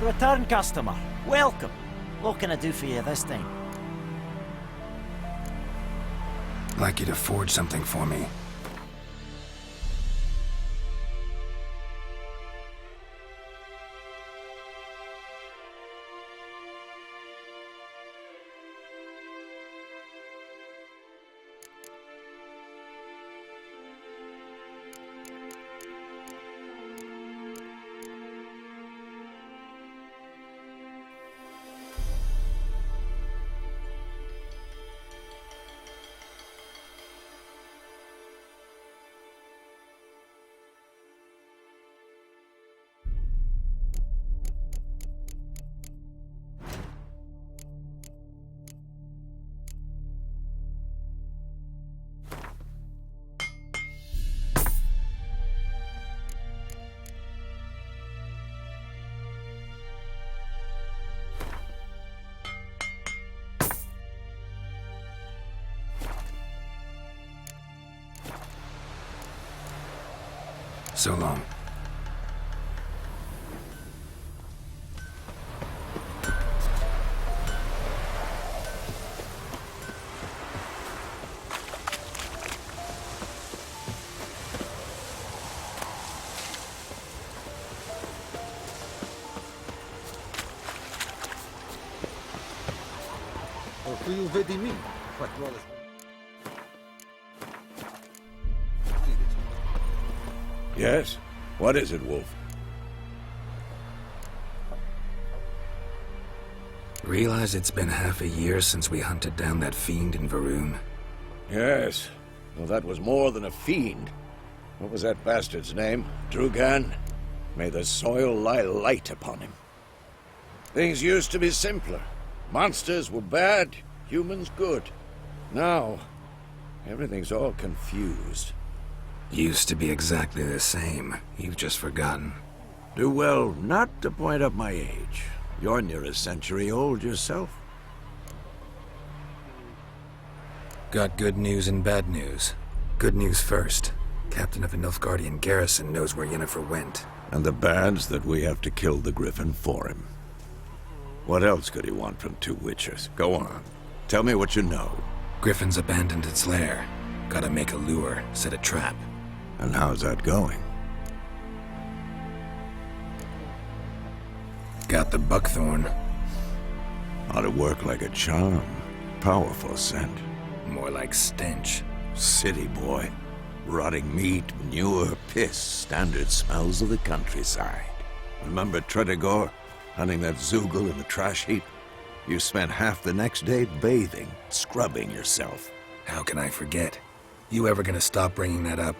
A return customer. Welcome. What can I do for you this time? I'd like you to forge something for me. So long. Tu vedi mim? Yes? What is it, Wolf? Realize it's been half a year since we hunted down that fiend in Varun? Yes. Well, that was more than a fiend. What was that bastard's name? Drugan? May the soil lie light upon him. Things used to be simpler. Monsters were bad, humans good. Now, everything's all confused. Used to be exactly the same. You've just forgotten. Do well not to point up my age. You're near a century old yourself. Got good news and bad news. Good news first. Captain of the Nilfgaardian garrison knows where Yennefer went. And the bad's that we have to kill the Griffin for him. What else could he want from two Witchers? Go on. Tell me what you know. Griffin's abandoned its lair. Gotta make a lure, set a trap. And how's that going? Got the buckthorn. Ought to work like a charm. Powerful scent. More like stench. City boy. Rotting meat, manure, piss. Standard smells of the countryside. Remember Tretogor? Hunting that Zoogle in the trash heap? You spent half the next day bathing, scrubbing yourself. How can I forget? You ever gonna stop bringing that up?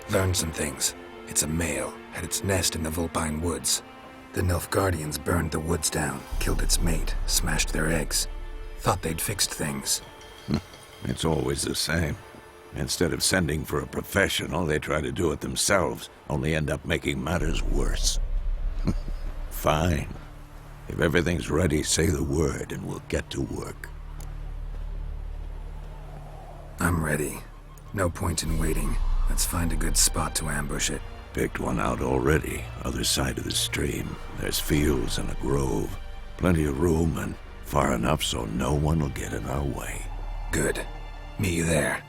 Learned some things. It's a male, had its nest in the Vulpine Woods. The Nilfgaardians burned the woods down, killed its mate, smashed their eggs. Thought they'd fixed things. It's always the same. Instead of sending for a professional, they try to do it themselves, only end up making matters worse. Fine. If everything's ready, say the word and we'll get to work. I'm ready. No point in waiting. Let's find a good spot to ambush it. Picked one out already, other side of the stream. There's fields and a grove. Plenty of room and far enough so no one will get in our way. Good. Meet you there.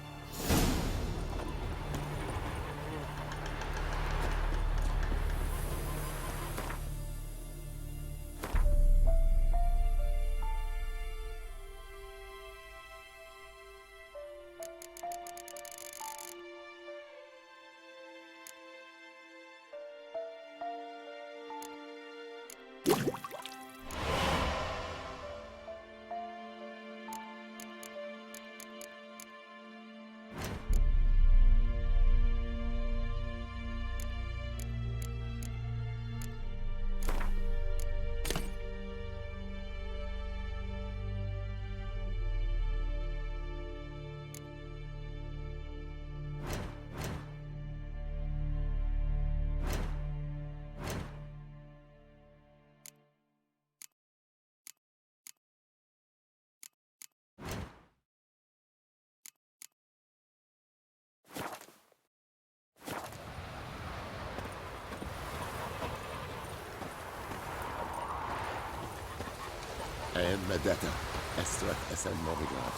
Vendetta. Estrat esen Novigrad.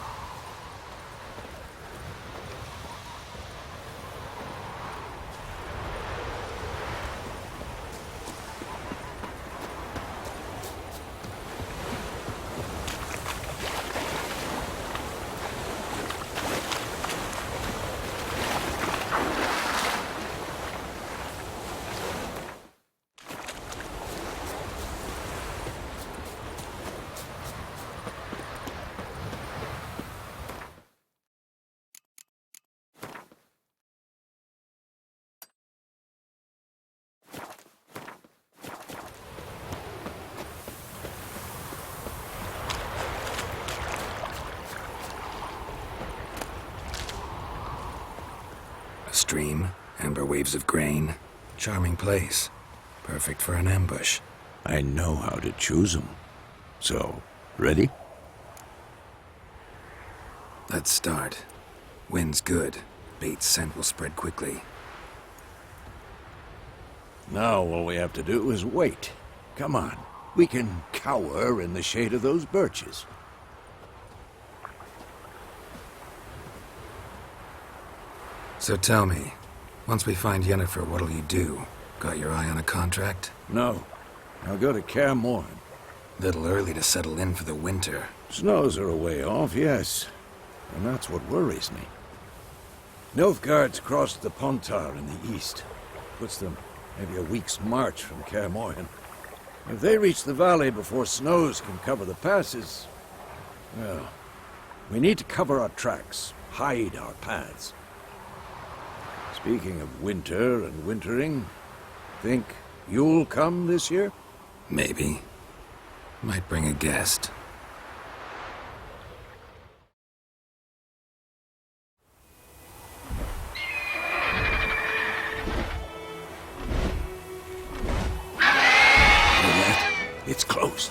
A stream, amber waves of grain. Charming place. Perfect for an ambush. I know how to choose 'em. So, ready? Let's start. Wind's good. Bait's scent will spread quickly. Now all we have to do is wait. Come on. We can cower in the shade of those birches. So tell me, once we find Yennefer, what'll you do? Got your eye on a contract? No. I'll go to Kaer Morhen. Little early to settle in for the winter. Snows are a way off, yes. And that's what worries me. Nilfgaard's crossed the Pontar in the east. Puts them maybe a week's march from Kaer Morhen. If they reach the valley before snows can cover the passes, well, we need to cover our tracks, hide our paths. Speaking of winter and wintering, think you'll come this year? Maybe. Might bring a guest. It's close.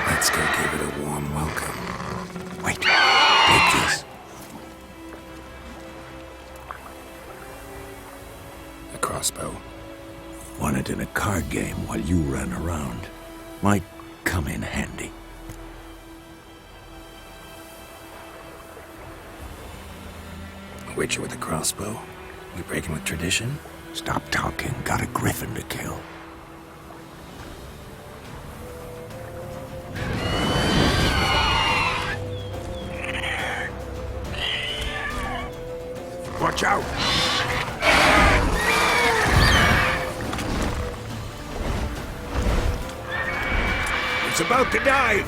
Let's go give it a warm welcome. Wait, take this. A crossbow. Won it in a card game while you ran around. Might come in handy. A witcher with a crossbow? We breaking with tradition? Stop talking. Got a griffin to kill. Watch out! It's about to dive!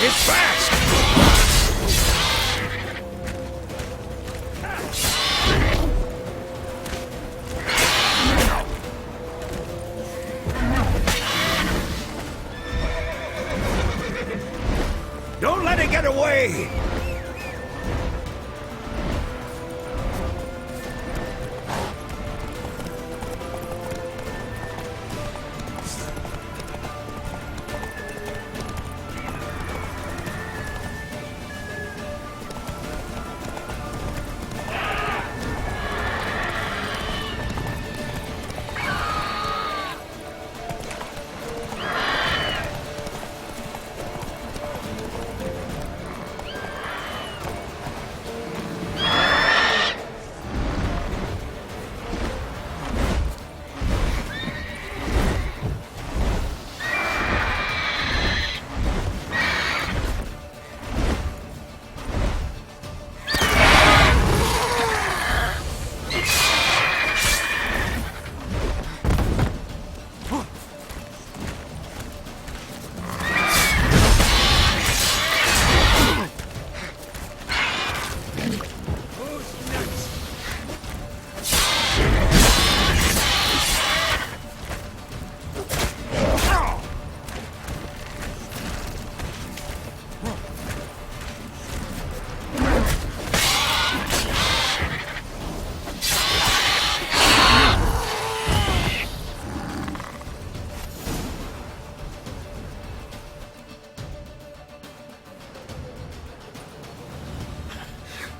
It's fast! Don't let it get away!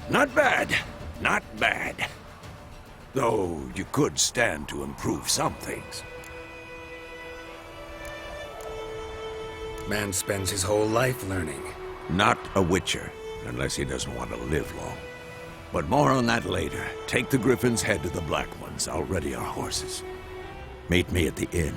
Not bad. Not bad. Though you could stand to improve some things. Man spends his whole life learning. Not a Witcher, unless he doesn't want to live long. But more on that later. Take the Griffin's head to the Black Ones. I'll ready our horses. Meet me at the inn.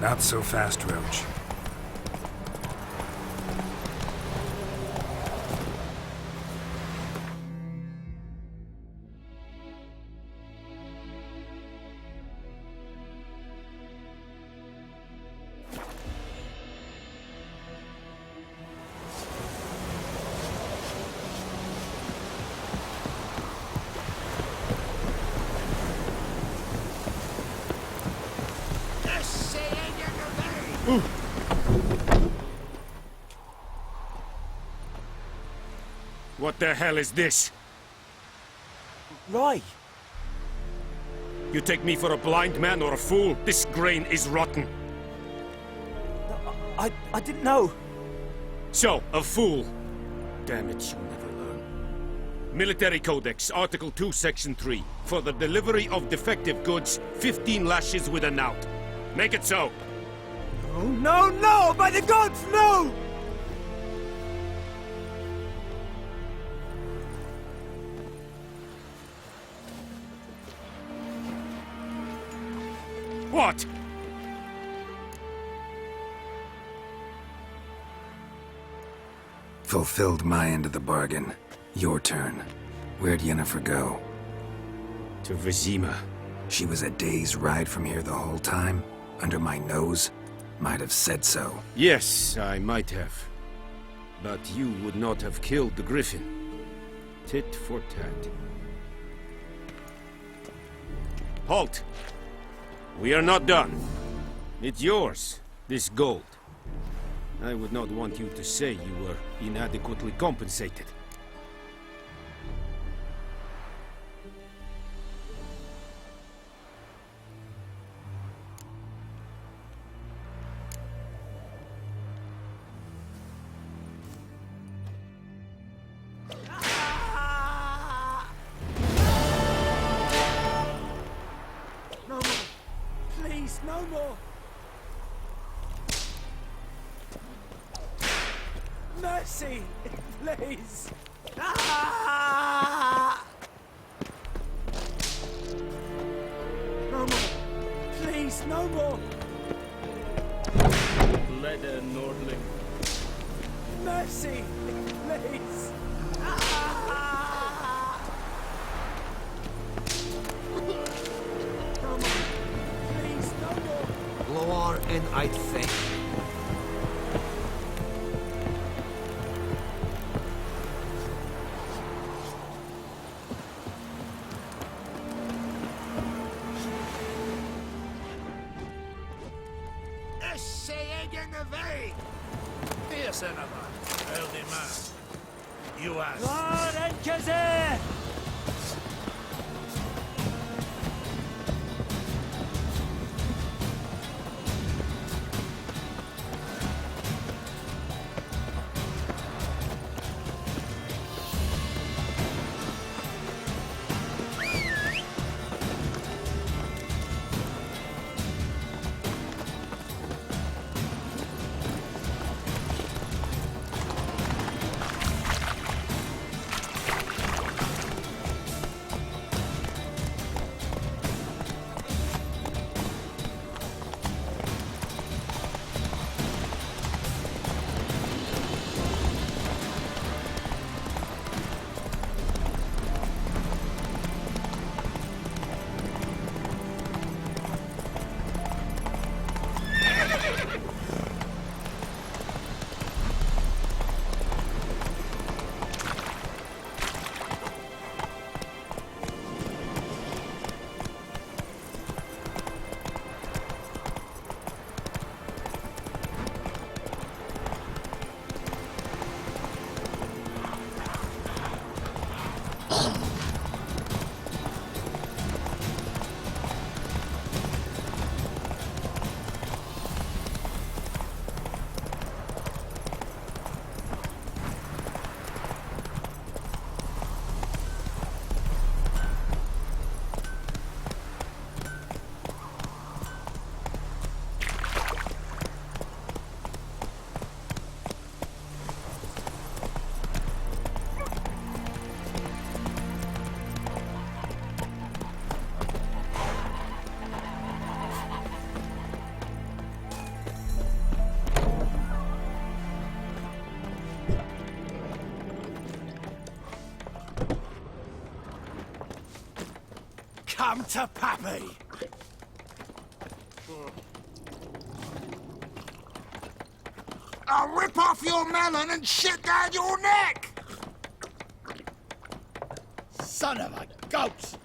Not so fast, Roach. What the hell is this? Roy! You take me for a blind man or a fool? This grain is rotten. I didn't know. So, a fool. Damn it, you'll never learn. Military Codex, Article 2, Section 3. For the delivery of defective goods, 15 lashes with a knout. Make it so. Oh, no, no! By the gods, no! What? Fulfilled my end of the bargain. Your turn. Where'd Yennefer go? To Vizima. She was a day's ride from here the whole time? Under my nose? Might have said so. Yes, I might have. But you would not have killed the Griffin. Tit for tat. Halt! We are not done. It's yours, this gold. I would not want you to say you were inadequately compensated. no more! Mercy! Please! Ah! No more! Please, no more! Leder Nordling. Mercy! Please! Ah! No more! Please, no more! Lower and I think. You asked. Var herkese! Come to Pappy! I'll rip off your melon and shit down your neck! Son of a goat!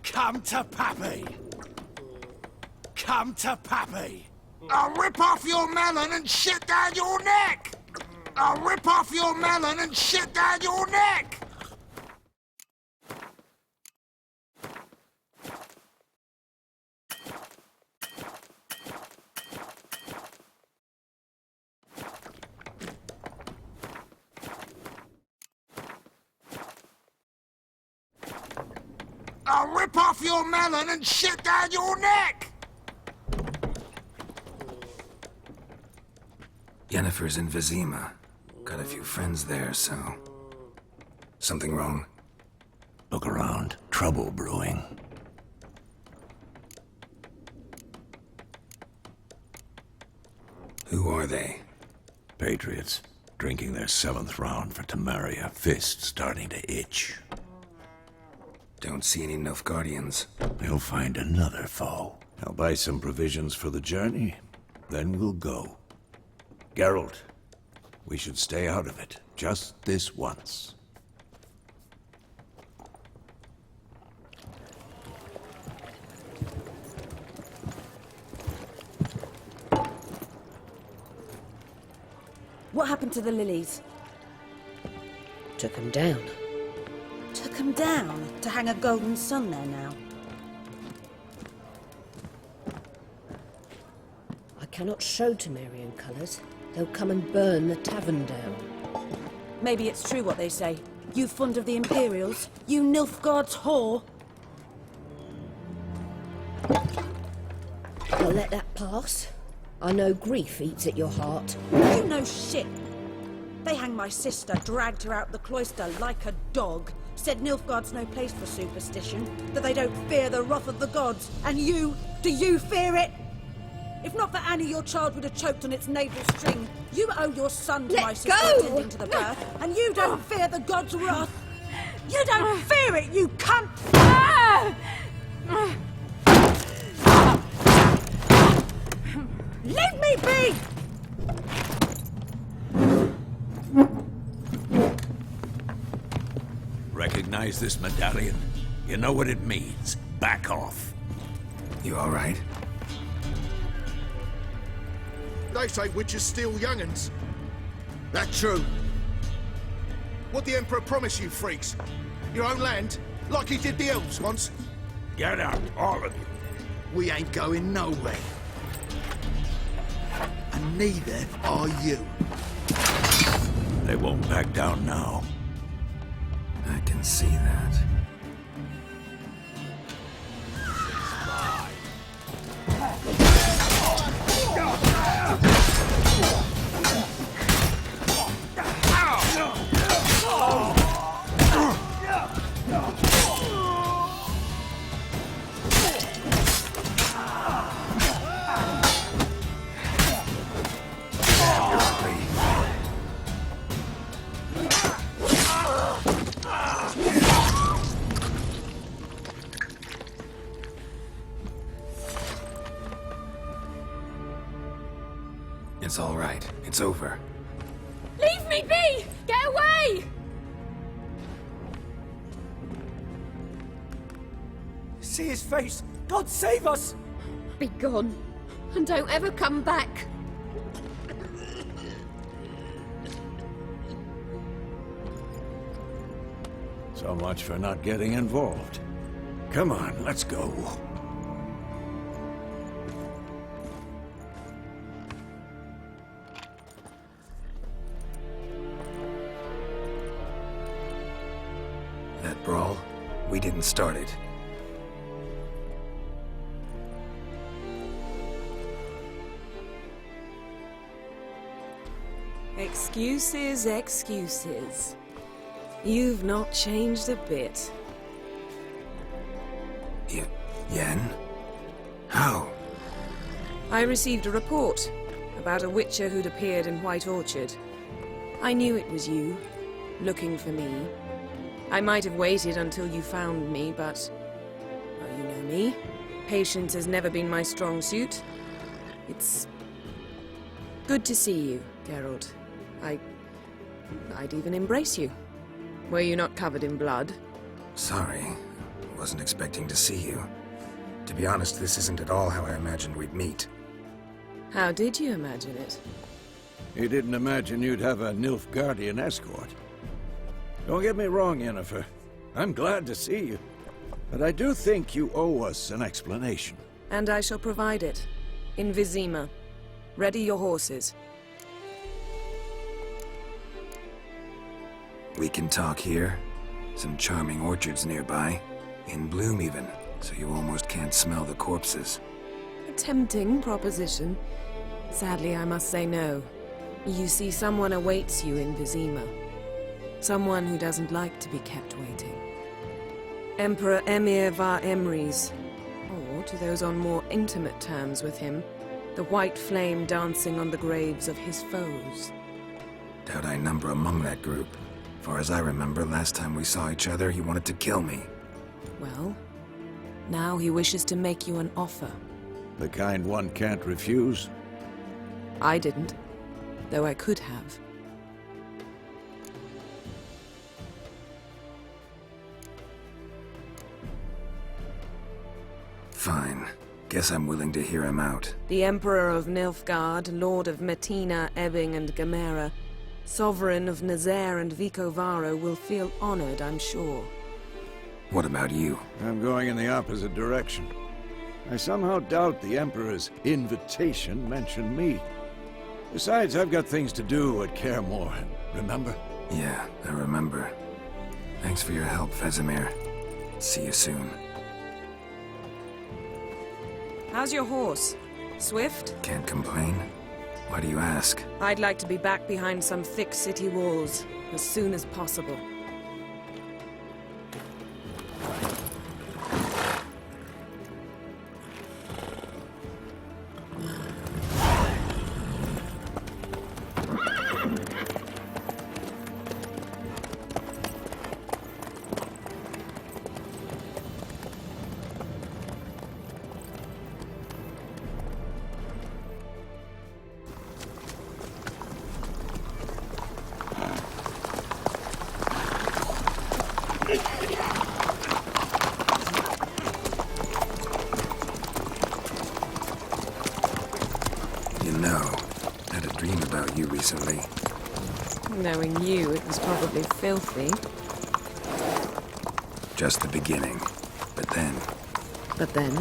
Come to Pappy! Come to Pappy! I'll rip off your melon and shit down your neck! I'll rip off your melon and shit down your neck! I'll rip off your melon and shit down your neck! Yennefer's in Vizima. Got a few friends there, so... Something wrong? Look around. Trouble brewing. Who are they? Patriots. Drinking their 7th round for Temeria. Fist starting to itch. Don't see any Nilfgaardians. They'll find another foe. I'll buy some provisions for the journey. Then we'll go. Geralt, we should stay out of it. Just this once. What happened to the lilies? Took him down. Took them down to hang a golden sun there now. I cannot show Temerian colours. They'll come and burn the tavern down. Maybe it's true what they say. You fond of the Imperials? You Nilfgaard's whore? Well, let that pass. I know grief eats at your heart. You know shit. They hanged my sister, dragged her out the cloister like a dog. Said Nilfgaard's no place for superstition, that they don't fear the wrath of the gods. And you, do you fear it? If not for Annie, your child would have choked on its navel string. You owe your son to Let my sister go! attending to the birth, and you don't fear the gods' wrath. You don't fear it, you cunt! Leave me be! Recognize this medallion? You know what it means. Back off. You all right? They say witches steal young'uns. That true? What the Emperor promised you, freaks? Your own land? Like he did the elves once? Get out, all of you. We ain't going nowhere. And neither are you. They won't back down now. I can see that. It's all right. It's over. Leave me be! Get away! See his face! God save us! Be gone. And don't ever come back. So much for not getting involved. Come on, let's go. That brawl, we didn't start it. Excuses, excuses. You've not changed a bit. Yen? How? I received a report about a witcher who'd appeared in White Orchard. I knew it was you, looking for me. I might have waited until you found me, but... well, you know me. Patience has never been my strong suit. It's... good to see you, Geralt. I'd even embrace you. Were you not covered in blood? Sorry. Wasn't expecting to see you. To be honest, this isn't at all how I imagined we'd meet. How did you imagine it? You didn't imagine you'd have a Nilfgaardian escort. Don't get me wrong, Yennefer. I'm glad to see you. But I do think you owe us an explanation. And I shall provide it. In Vizima. Ready your horses. We can talk here. Some charming orchards nearby. In bloom even, so you almost can't smell the corpses. A tempting proposition. Sadly, I must say no. You see, someone awaits you in Vizima. Someone who doesn't like to be kept waiting. Emperor Emir var Emrys. Or, to those on more intimate terms with him, the white flame dancing on the graves of his foes. Doubt I number among that group. Far as I remember, last time we saw each other, he wanted to kill me. Well, now he wishes to make you an offer. The kind one can't refuse? I didn't, though I could have. Fine. Guess I'm willing to hear him out. The Emperor of Nilfgaard, Lord of Metina, Ebbing and Gamera, Sovereign of Nazaire and Vicovaro will feel honored, I'm sure. What about you? I'm going in the opposite direction. I somehow doubt the Emperor's invitation mentioned me. Besides, I've got things to do at Kaer Morhen, remember? Yeah, I remember. Thanks for your help, Vesemir. See you soon. How's your horse? Swift? Can't complain. Why do you ask? I'd like to be back behind some thick city walls as soon as possible. You know, I had a dream about you recently. Knowing you, it was probably filthy. Just the beginning. But then... But then...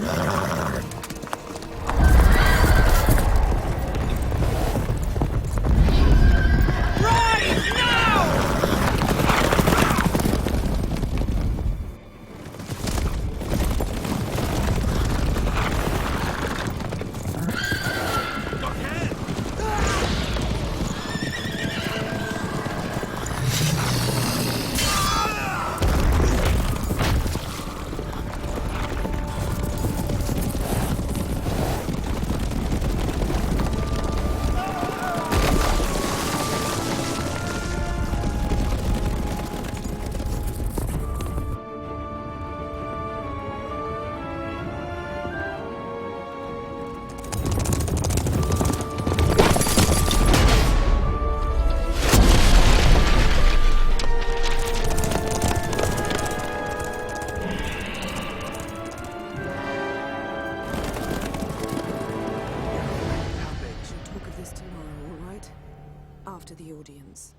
After the audience.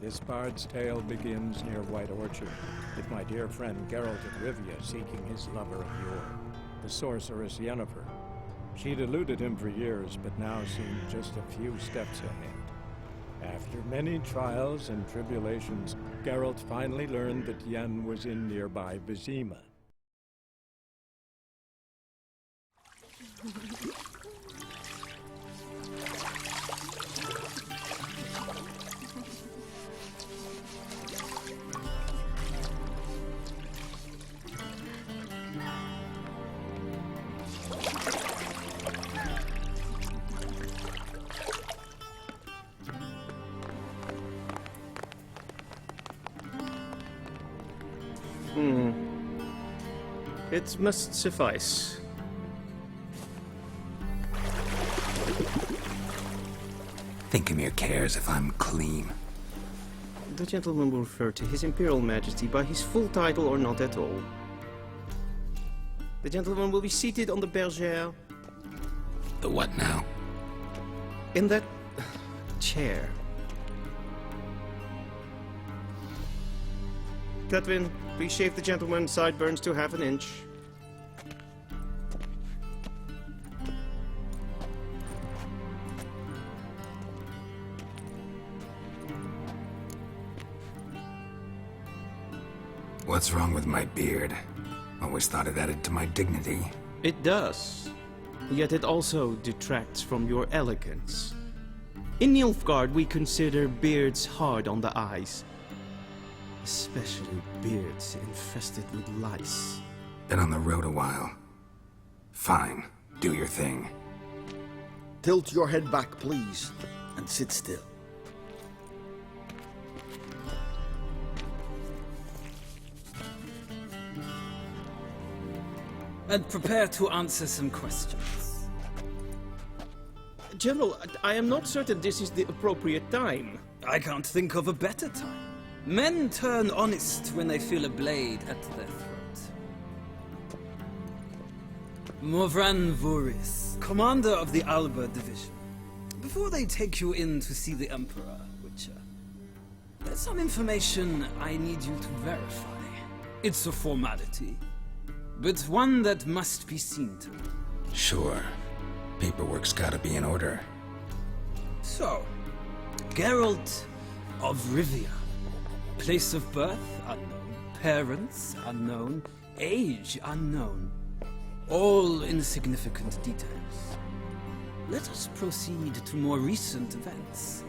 This bard's tale begins near White Orchard, with my dear friend Geralt of Rivia seeking his lover of yore, the sorceress Yennefer. She'd eluded him for years, but now seemed just a few steps ahead. After many trials and tribulations, Geralt finally learned that Yen was in nearby Vizima. It must suffice. Think Emir cares if I'm clean. The gentleman will refer to His Imperial Majesty by his full title or not at all. The gentleman will be seated on the bergère. The what now? In that chair. Cletwin, please shave the gentleman's sideburns to half an inch. What's wrong with my beard? Always thought it added to my dignity. It does. Yet it also detracts from your elegance. In Nilfgaard, we consider beards hard on the eyes. Especially beards infested with lice. Been on the road a while. Fine. Do your thing. Tilt your head back, please, and sit still. And prepare to answer some questions. General, I am not certain this is the appropriate time. I can't think of a better time. Men turn honest when they feel a blade at their throat. Morvran Voorhis, commander of the Alba Division. Before they take you in to see the Emperor, Witcher, there's some information I need you to verify. It's a formality, but one that must be seen to. Sure. Paperwork's gotta be in order. So, Geralt of Rivia. Place of birth, unknown. parents unknown, age unknown. All insignificant details. Let us proceed to more recent events.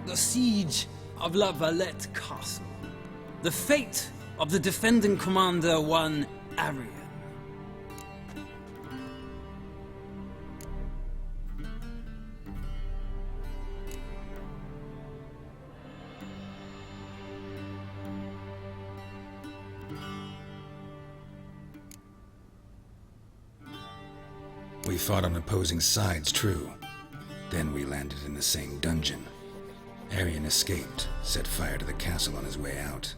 The siege of La Valette Castle. The fate of the defending commander, one Arian. We fought on opposing sides, true. Then we landed in the same dungeon. Arian escaped, set fire to the castle on his way out.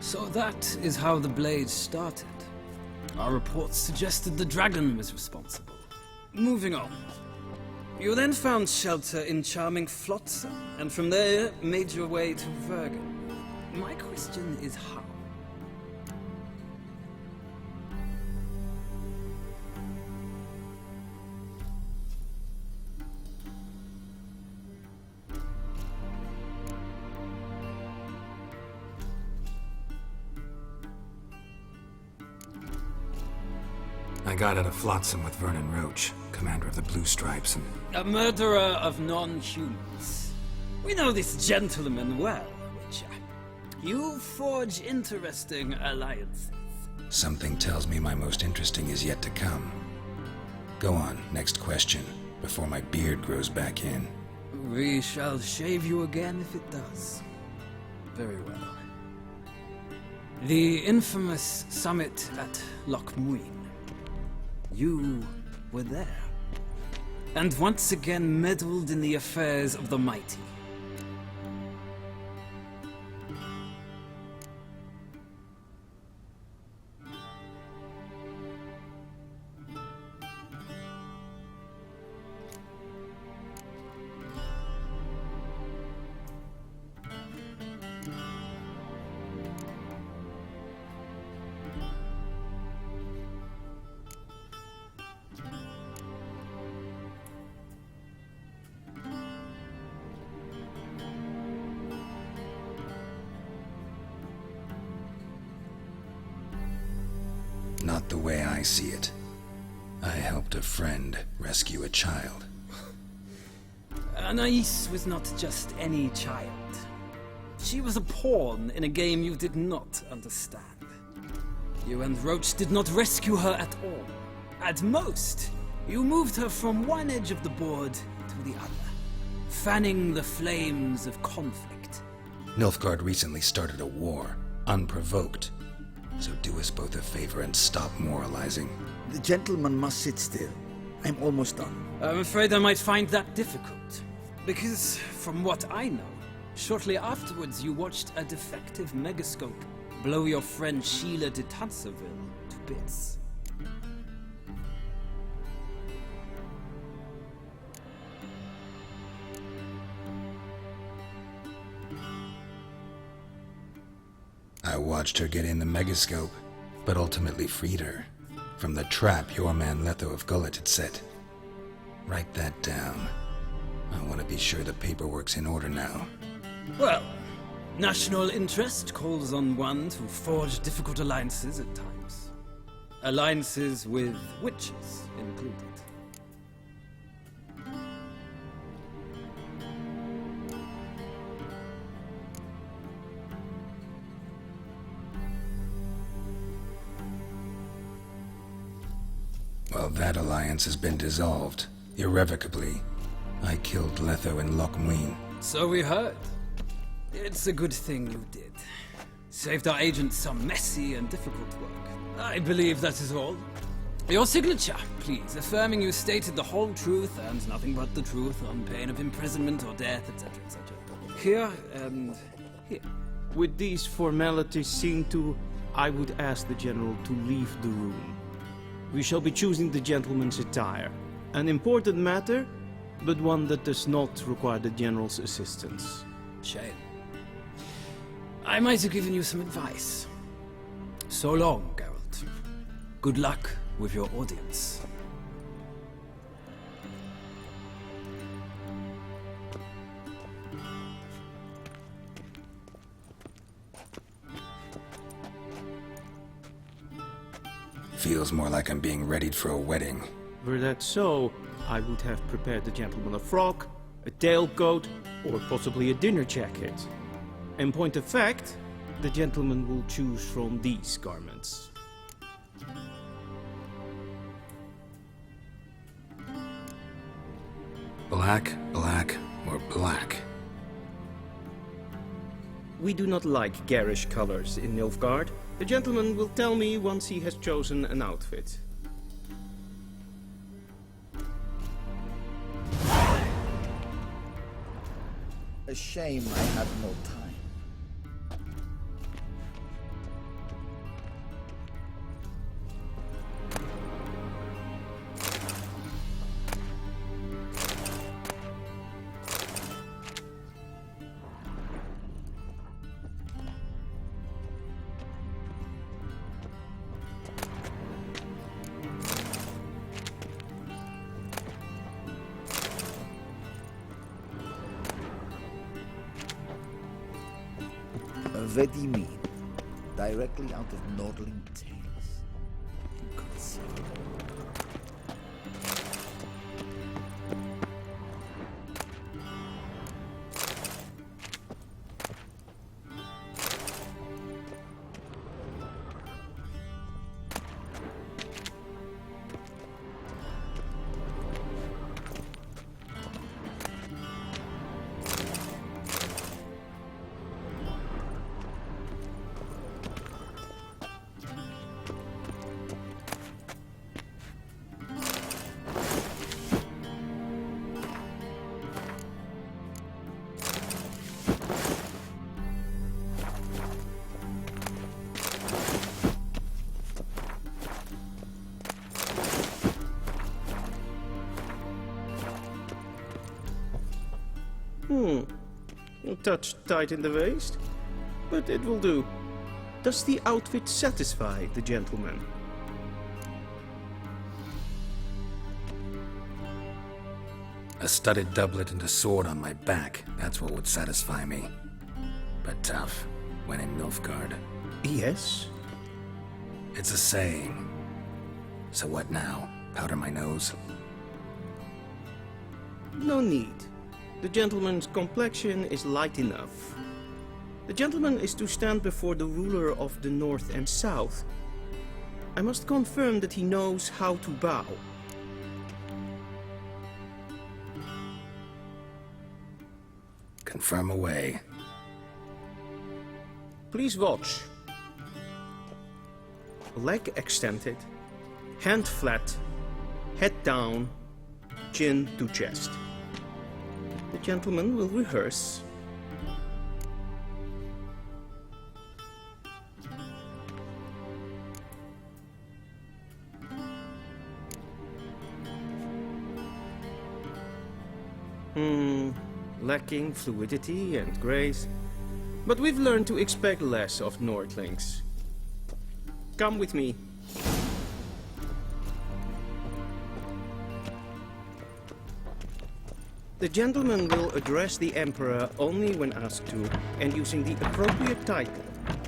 So that is how the Blade started. Our reports suggested the dragon was responsible. Moving on. You then found shelter in charming Flotsam, and from there made your way to Vergen. My question is how? I got out of Flotsam with Vernon Roach, commander of the Blue Stripes, and... A murderer of non-humans. We know this gentleman well, Witcher. You forge interesting alliances. Something tells me my most interesting is yet to come. Go on, next question, before my beard grows back in. We shall shave you again if it does. Very well. The infamous summit at Loch Muin. You were there, and once again meddled in the affairs of the mighty. Not the way I see it. I helped a friend rescue a child. Anais was not just any child. She was a pawn in a game you did not understand. You and Roach did not rescue her at all. At most, you moved her from one edge of the board to the other, fanning the flames of conflict. Nilfgaard recently started a war, unprovoked. So do us both a favor and stop moralizing. The gentleman must sit still. I'm almost done. I'm afraid I might find that difficult. Because, from what I know, shortly afterwards you watched a defective megascope blow your friend Sheila de Tanserville to bits. I watched her get in the megascope, but ultimately freed her from the trap your man Letho of Gullet had set. Write that down. I want to be sure the paperwork's in order now. Well, national interest calls on one to forge difficult alliances at times. Alliances with witches included. Well, that alliance has been dissolved, irrevocably. I killed Letho in Loch Muin. So we heard. It's a good thing you did. Saved our agent some messy and difficult work. I believe that is all. Your signature, please, affirming you stated the whole truth and nothing but the truth on pain of imprisonment or death, etc., etc. Here and here. With these formalities seen to, I would ask the General to leave the room. We shall be choosing the gentleman's attire. An important matter, but one that does not require the General's assistance. Shame. I might have given you some advice. So long, Geralt. Good luck with your audience. feels more like I'm being readied for a wedding. Were that so, I would have prepared the gentleman a frock, a tailcoat, or possibly a dinner jacket. In point of fact, the gentleman will choose from these garments. Black, black, or black? We do not like garish colors in Nilfgaard. The gentleman will tell me once he has chosen an outfit. A shame I had no time. Vedimi, directly out of Nordling Tales. Inconceivable. A touch tight in the waist, but it will do. Does the outfit satisfy the gentleman? A studded doublet and a sword on my back, that's what would satisfy me. But tough, when in Nilfgaard. Yes? It's a saying. So what now? Powder my nose? No need. The gentleman's complexion is light enough. The gentleman is to stand before the ruler of the North and South. I must confirm that he knows how to bow. Confirm away. Please watch. Leg extended, hand flat, head down, chin to chest. The gentleman will rehearse. Lacking fluidity and grace. But we've learned to expect less of Nordlings. Come with me. The gentleman will address the Emperor only when asked to, and using the appropriate title.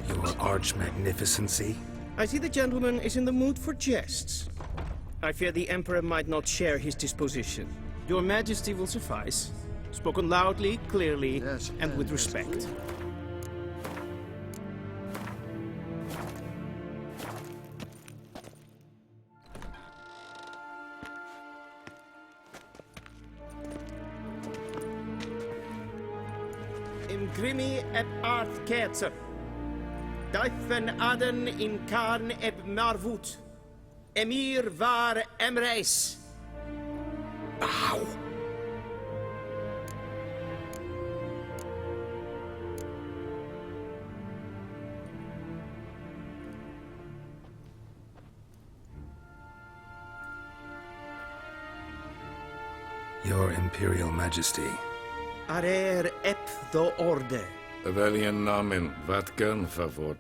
Your Arch-Magnificency? I see the gentleman is in the mood for jests. I fear the Emperor might not share his disposition. Your Majesty will suffice. Spoken loudly, clearly, and with respect. Imgrimi eb Arth Ketzer. Daifen Aden in Karn eb Marvut. Emir var Emreis. Bow. Your Imperial Majesty. Arer ep do orde. Velian namen, vatkan favort.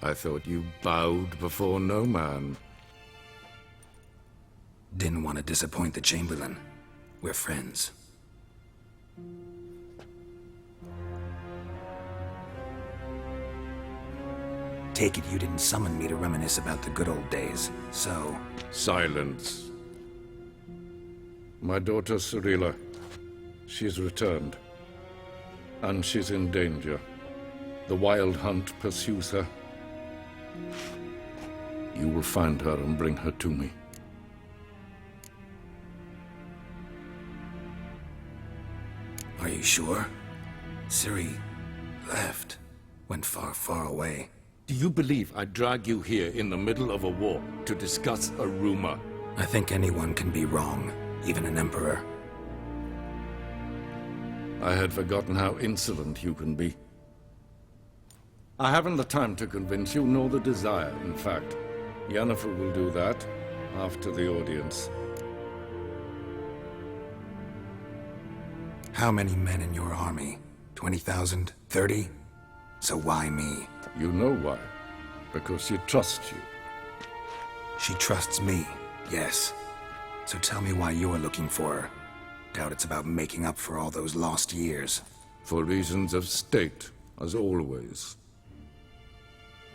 I thought you bowed before no man. Didn't want to disappoint the Chamberlain. We're friends. Take it you didn't summon me to reminisce about the good old days, so... Silence. My daughter Cirilla, she's returned. And she's in danger. The Wild Hunt pursues her. You will find her and bring her to me. Are you sure? Ciri left. Went far, far away. Do you believe I drag you here in the middle of a war to discuss a rumor? I think anyone can be wrong, even an emperor. I had forgotten how insolent you can be. I haven't the time to convince you, nor the desire, in fact. Yennefer will do that after the audience. How many men in your army? 20,000? 30? So why me? You know why. Because she trusts you. She trusts me, yes. So tell me why you're looking for her. Doubt it's about making up for all those lost years. For reasons of state, as always.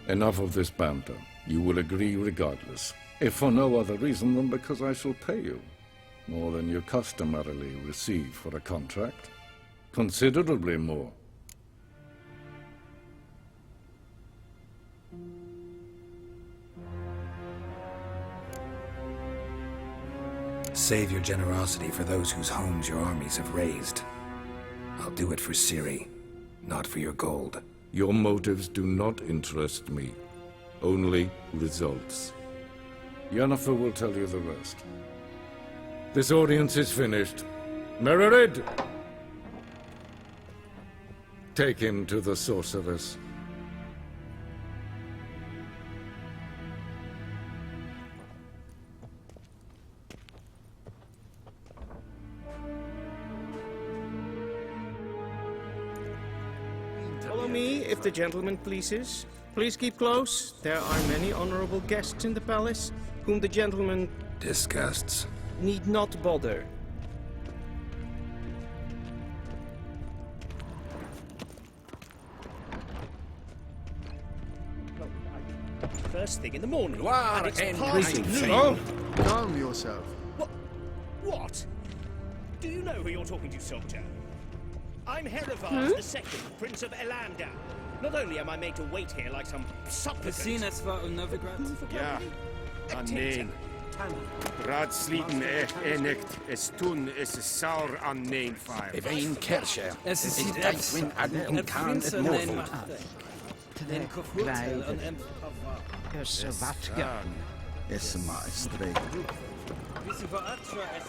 Enough of this banter. You will agree regardless. If for no other reason than because I shall pay you. More than you customarily receive for a contract. Considerably more. Save your generosity for those whose homes your armies have razed. I'll do it for Ciri, not for your gold. Your motives do not interest me. Only results. Yennefer will tell you the rest. This audience is finished. Mererid! Take him to the sorceress. Follow me, if the gentleman pleases. Please keep close. There are many honorable guests in the palace, whom the gentleman... disgusts. ...need not bother. First thing in the morning. Gloire and it's and past greetings. noon. Oh, calm yourself. What? Do you know who you're talking to, soldier? I'm Herivard II, Prince of Elandar. Not only am I made to wait here like some supplicant... Sinnes var Novigrad. Ja, nee. Raadsliden enikt, stun is saur an neen fire. Evein Kersher. Es ist die Deitwin Adden Khan et Morford. Den Kofhotel en Empava. Es Vatka. Es Maestre. Visi va atra es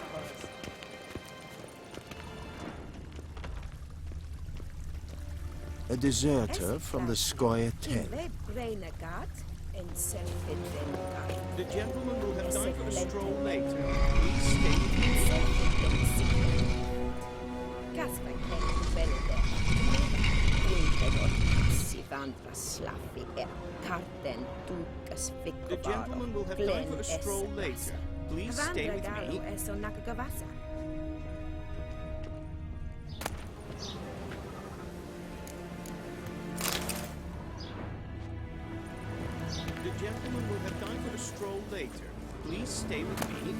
A deserter from the Skoye Ten. The gentleman will have time for a stroll later. Please stay with me. The gentleman will have time for a stroll later. Please stay with me. The gentleman will have time for a stroll later. Please stay with me.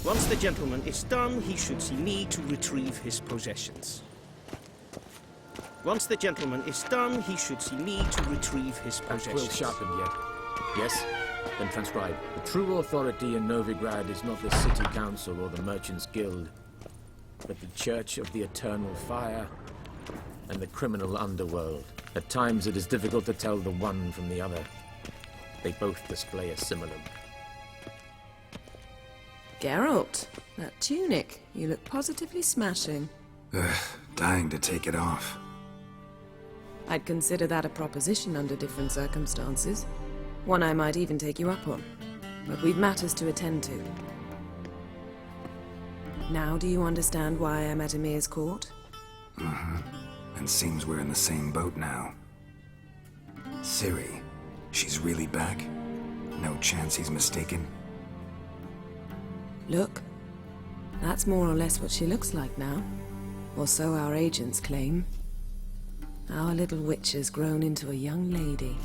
Once the gentleman is done, he should see me to retrieve his possessions. Once the gentleman is done, he should see me to retrieve his possessions. Will sharpened yet? Yes? Then transcribe. The true authority in Novigrad is not the city council or the merchants' guild, but the Church of the Eternal Fire and the criminal underworld. At times it is difficult to tell the one from the other. They both display a similitude. Geralt, that tunic. You look positively smashing. Dying to take it off. I'd consider that a proposition under different circumstances. One I might even take you up on. But we've matters to attend to. Now do you understand why I'm at Emir's court? Mm-hmm. And seems we're in the same boat now. Ciri, she's really back? No chance he's mistaken? Look, that's more or less what she looks like now. Or so our agents claim. Our little witch has grown into a young lady.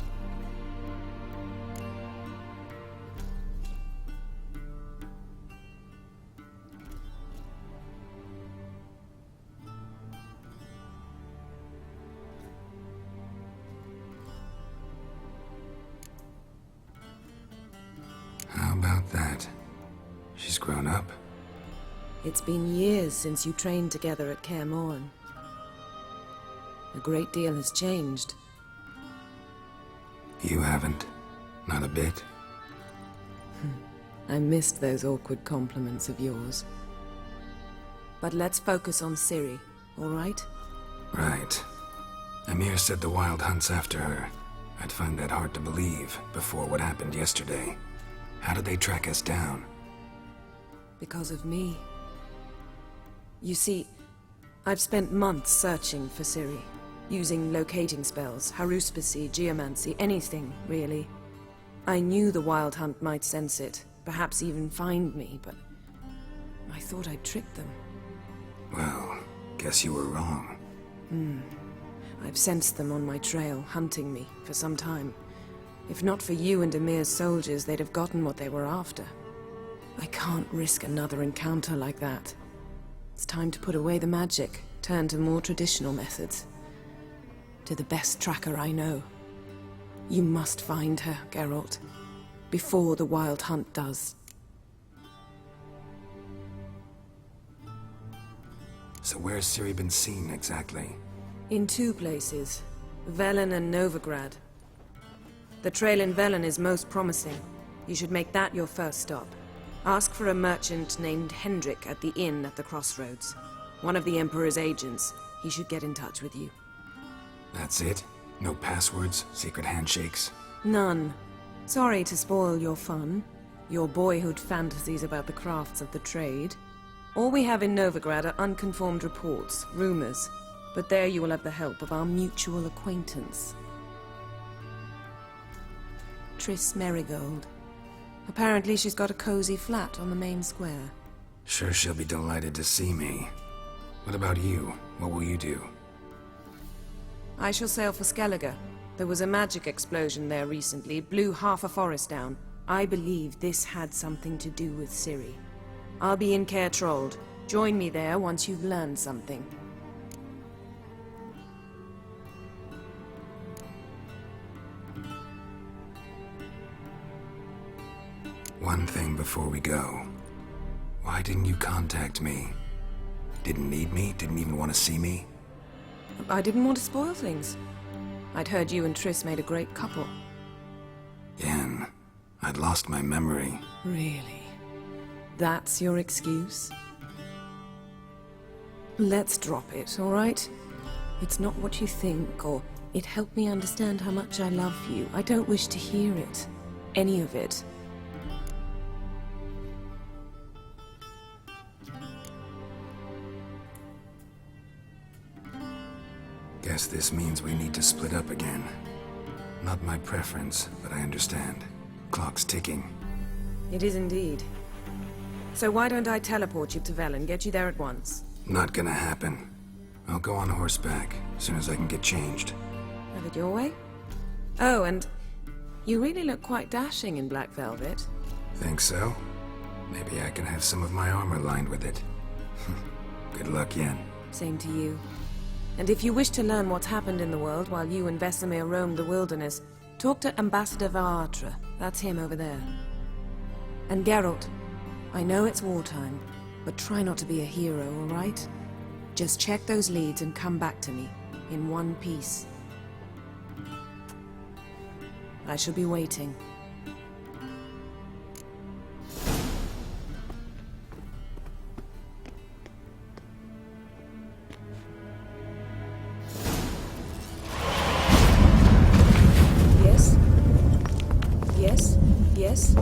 How about that? She's grown up? It's been years since you trained together at Kaer Morhen. A great deal has changed. You haven't? Not a bit? I missed those awkward compliments of yours. But let's focus on Ciri, all right? Right. Emir said the Wild Hunt's after her. I'd find that hard to believe before what happened yesterday. How did they track us down? Because of me. You see, I've spent months searching for Ciri, using locating spells, haruspicy, geomancy, anything, really. I knew the Wild Hunt might sense it, perhaps even find me, but I thought I'd tricked them. Well, guess you were wrong. I've sensed them on my trail, hunting me, for some time. If not for you and Emir's soldiers, they'd have gotten what they were after. I can't risk another encounter like that. It's time to put away the magic, turn to more traditional methods. To the best tracker I know. You must find her, Geralt. Before the Wild Hunt does. So where's Ciri been seen exactly? In two places. Velen and Novigrad. The trail in Velen is most promising. You should make that your first stop. Ask for a merchant named Hendrik at the inn at the crossroads. One of the Emperor's agents. He should get in touch with you. That's it? No passwords? Secret handshakes? None. Sorry to spoil your fun. Your boyhood fantasies about the crafts of the trade. All we have in Novigrad are unconfirmed reports, rumors. But there you will have the help of our mutual acquaintance. Triss Merigold. Apparently she's got a cozy flat on the main square. Sure she'll be delighted to see me. What about you? What will you do? I shall sail for Skellige. There was a magic explosion there recently, blew half a forest down. I believe this had something to do with Ciri. I'll be in Caer Trolde. Join me there once you've learned something. One thing before we go. Why didn't you contact me? Didn't need me? Didn't even want to see me? I didn't want to spoil things. I'd heard you and Triss made a great couple. Yen, I'd lost my memory. Really? That's your excuse? Let's drop it, all right? It's not what you think, or it helped me understand how much I love you. I don't wish to hear it. Any of it. Guess this means we need to split up again. Not my preference, but I understand. Clock's ticking. It is indeed. So why don't I teleport you to Velen, get you there at once? Not gonna happen. I'll go on horseback, as soon as I can get changed. Have it your way? Oh, and you really look quite dashing in black velvet. Think so? Maybe I can have some of my armor lined with it. Good luck, Yen. Same to you. And if you wish to learn what's happened in the world while you and Vesemir roamed the wilderness, talk to Ambassador Vaatra. That's him over there. And Geralt, I know it's wartime, but try not to be a hero, all right? Just check those leads and come back to me, in one piece. I shall be waiting. Yes? Yes?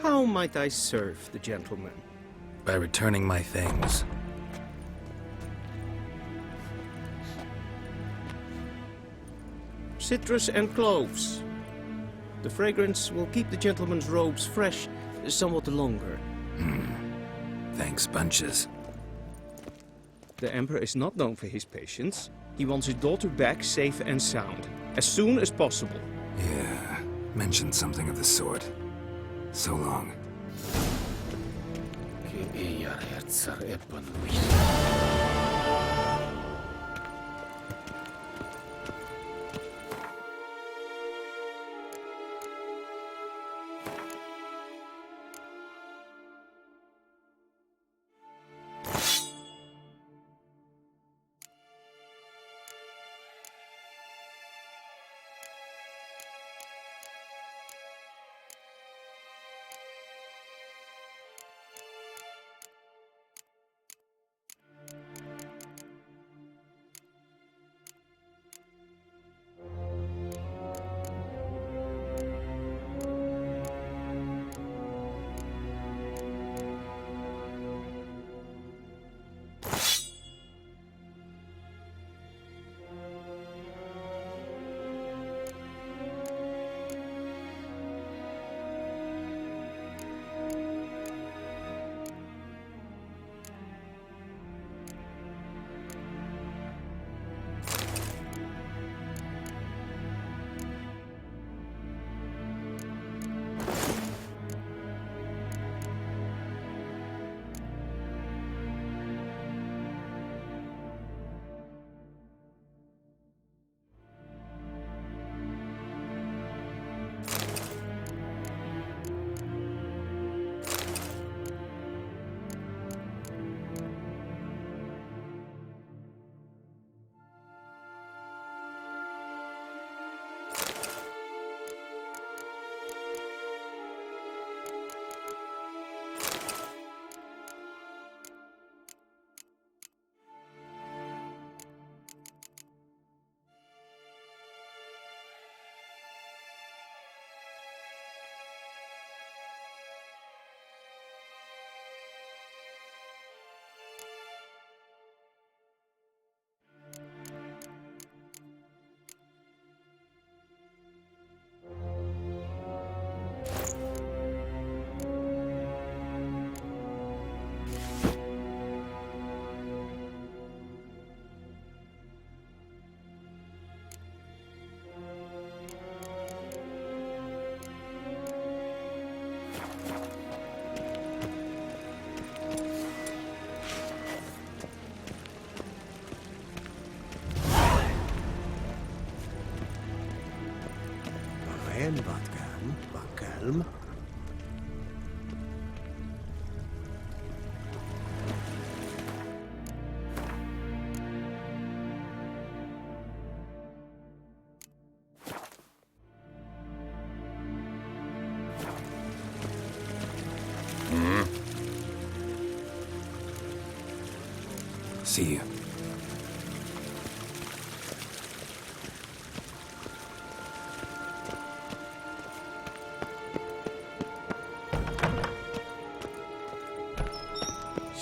How might I serve the gentleman? By returning my things. Citrus and cloves. The fragrance will keep the gentleman's robes fresh somewhat longer. Thanks, bunches. The Emperor is not known for his patience. He wants his daughter back safe and sound, as soon as possible. Yeah, mentioned something of the sort. So long. En wat kalm. See you.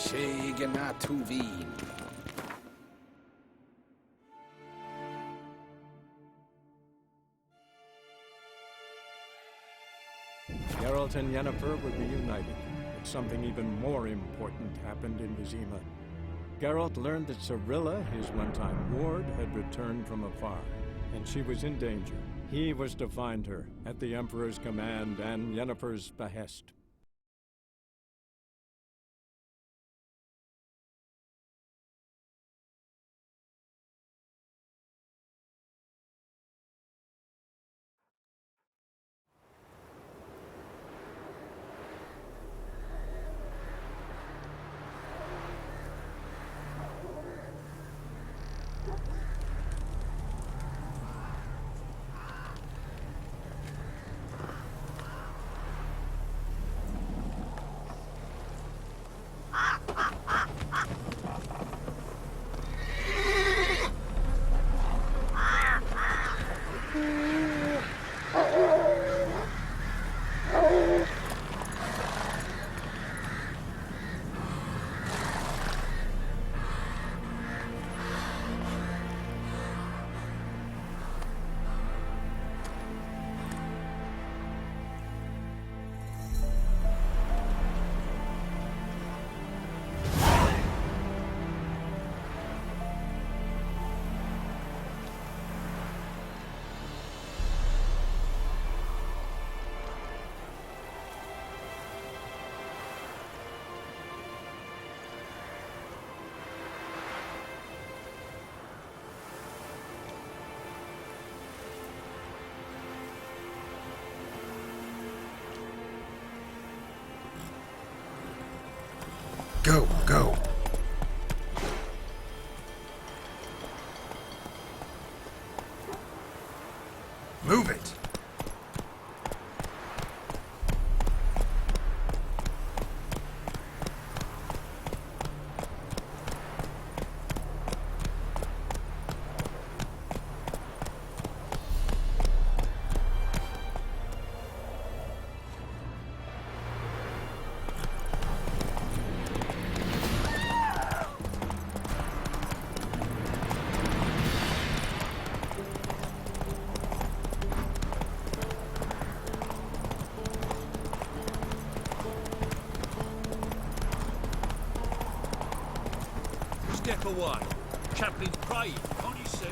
Schegena Tuvin. Geralt and Yennefer would be united, but something even more important happened in Vizima. Geralt learned that Cirilla, his one-time ward, had returned from afar, and she was in danger. He was to find her, at the Emperor's command and Yennefer's behest. Go, go. Move it. Step away. Chaplain's praying, can't you see?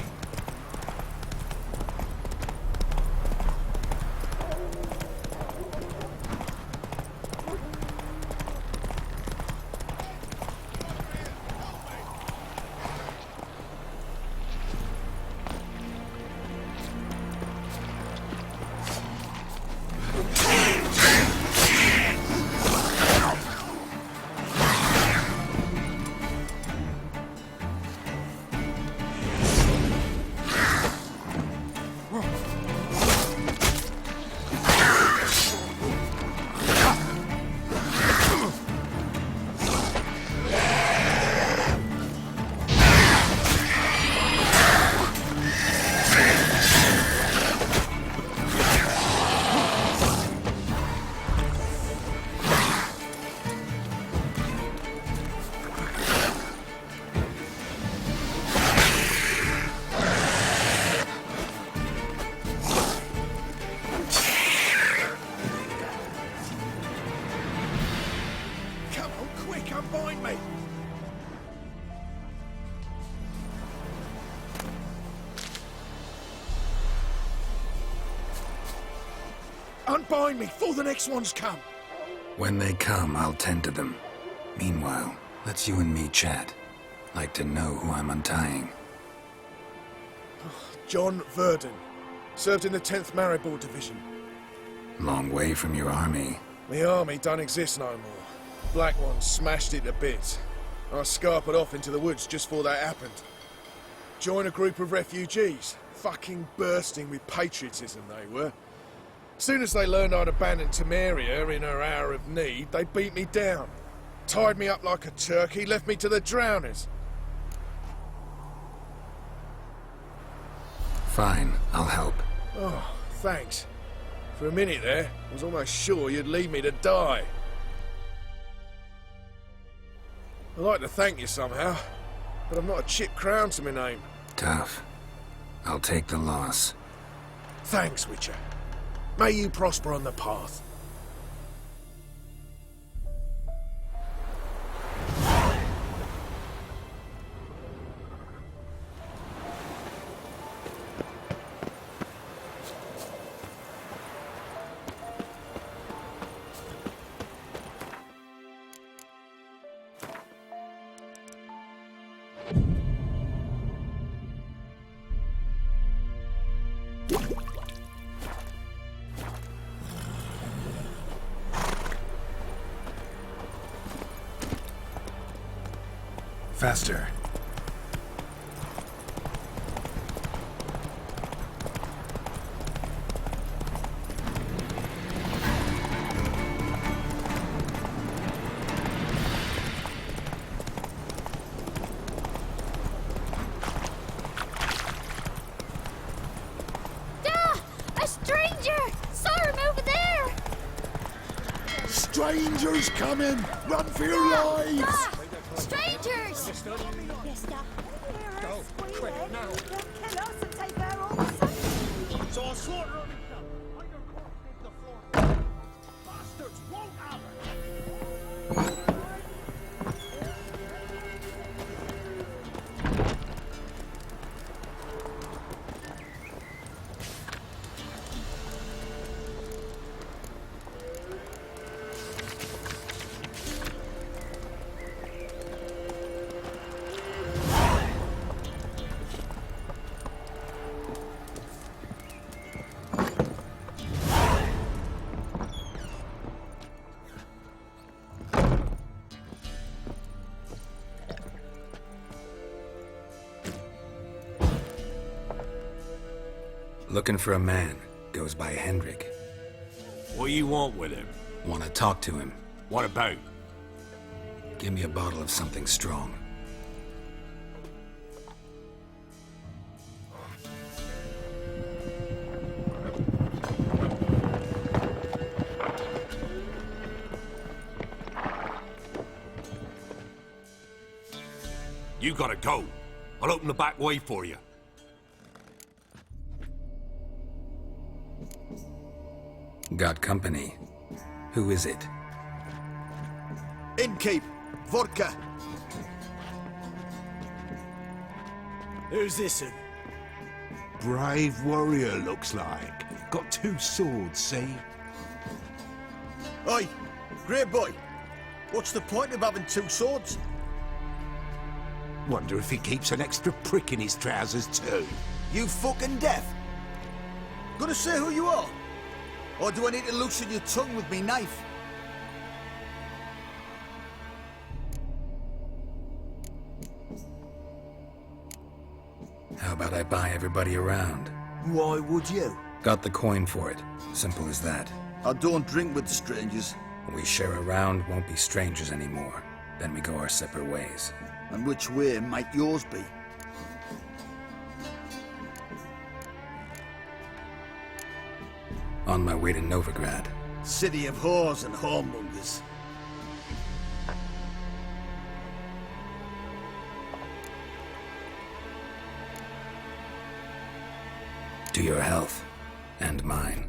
Unbind me! Unbind me before the next ones come! When they come, I'll tend to them. Meanwhile, let's you and me chat. Like to know who I'm untying. John Verdon. Served in the 10th Maribor Division. Long way from your army. The army don't exist no more. Black Ones smashed it to bits. I scarpered off into the woods just before that happened. Joined a group of refugees. Fucking bursting with patriotism they were. Soon as they learned I'd abandoned Temeria in her hour of need, they beat me down. Tied me up like a turkey, left me to the drowners. Fine, I'll help. Oh, thanks. For a minute there, I was almost sure you'd leave me to die. I'd like to thank you somehow, but I've not a chip crown to my name. Tough. I'll take the loss. Thanks, Witcher. May you prosper on the path. Faster. A stranger! Saw him over there! Strangers coming! Run for your lives! Strangers! Go, quick, now! They'll kill us and take our own. So I'll slaughter them myself. I don't cross the floor. Bastards won't have it! Looking for a man. Goes by Hendrik. What do you want with him? Want to talk to him. What about? Give me a bottle of something strong. You gotta go. I'll open the back way for you. Got company. Who is it? Innkeep, vodka. Who's this? Brave warrior, looks like. Got 2 swords, see? Oi, great boy. What's the point of having 2 swords? Wonder if he keeps an extra prick in his trousers too. You fucking deaf? Gonna say who you are? Or do I need to loosen your tongue with me knife? How about I buy everybody around? Why would you? Got the coin for it. Simple as that. I don't drink with strangers. We share a round, won't be strangers anymore. Then we go our separate ways. And which way might yours be? On my way to Novigrad. City of whores and whoremongers. To your health. And mine.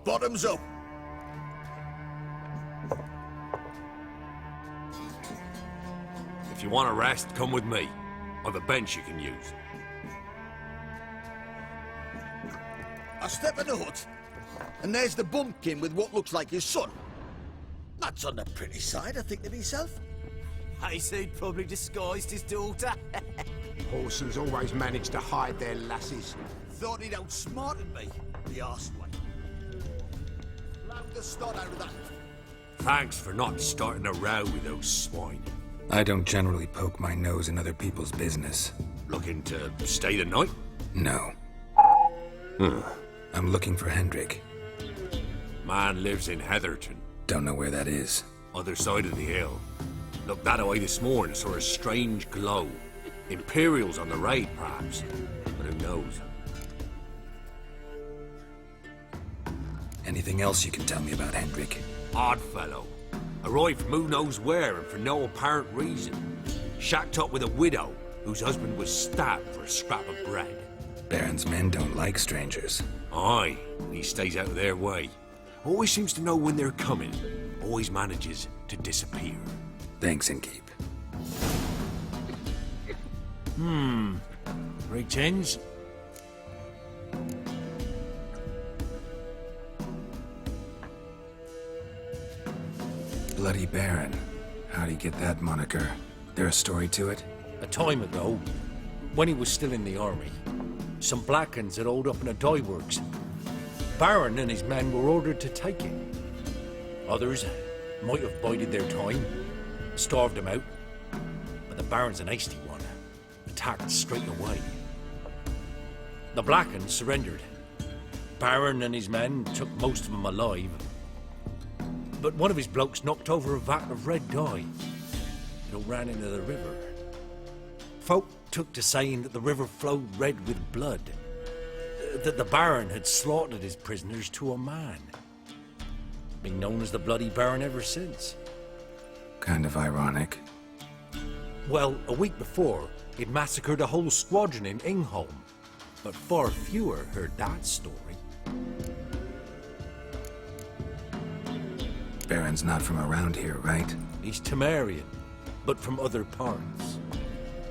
Bottoms up! If you want a rest, come with me. I've a bench you can use. I step in the hut, and there's the bumpkin with what looks like his son. That's on the pretty side, I think to myself. I say he'd probably disguised his daughter. Horsons always manage to hide their lasses. Thought he'd outsmarted me, the arse one. Loud the snot out of that. Thanks for not starting a row with those swine. I don't generally poke my nose in other people's business. Looking to stay the night? No. I'm looking for Hendrik. Man lives in Heatherton. Don't know where that is. Other side of the hill. Looked that away this morning, saw a strange glow. Imperials on the raid, perhaps. But who knows? Anything else you can tell me about Hendrik? Odd fellow. Arrived from who knows where and for no apparent reason. Shacked up with a widow whose husband was stabbed for a scrap of bread. Baron's men don't like strangers. Aye, he stays out of their way. Always seems to know when they're coming. Always manages to disappear. Thanks, Innkeep. Greetings. Bloody Baron. How'd he get that moniker? There a story to it? A time ago, when he was still in the army, some Blackens had holed up in a dye works. Baron and his men were ordered to take it. Others might have bided their time, starved him out, but the Baron's an hasty one, attacked straight away. The Blackens surrendered. Baron and his men took most of them alive, but one of his blokes knocked over a vat of red dye. It all ran into the river. Folk took to saying that the river flowed red with blood, that the Baron had slaughtered his prisoners to a man. Been known as the Bloody Baron ever since. Kind of ironic. Well, a week before, he'd massacred a whole squadron in Ingholm, but far fewer heard that story. Baron's not from around here, right? He's Temerian, but from other parts.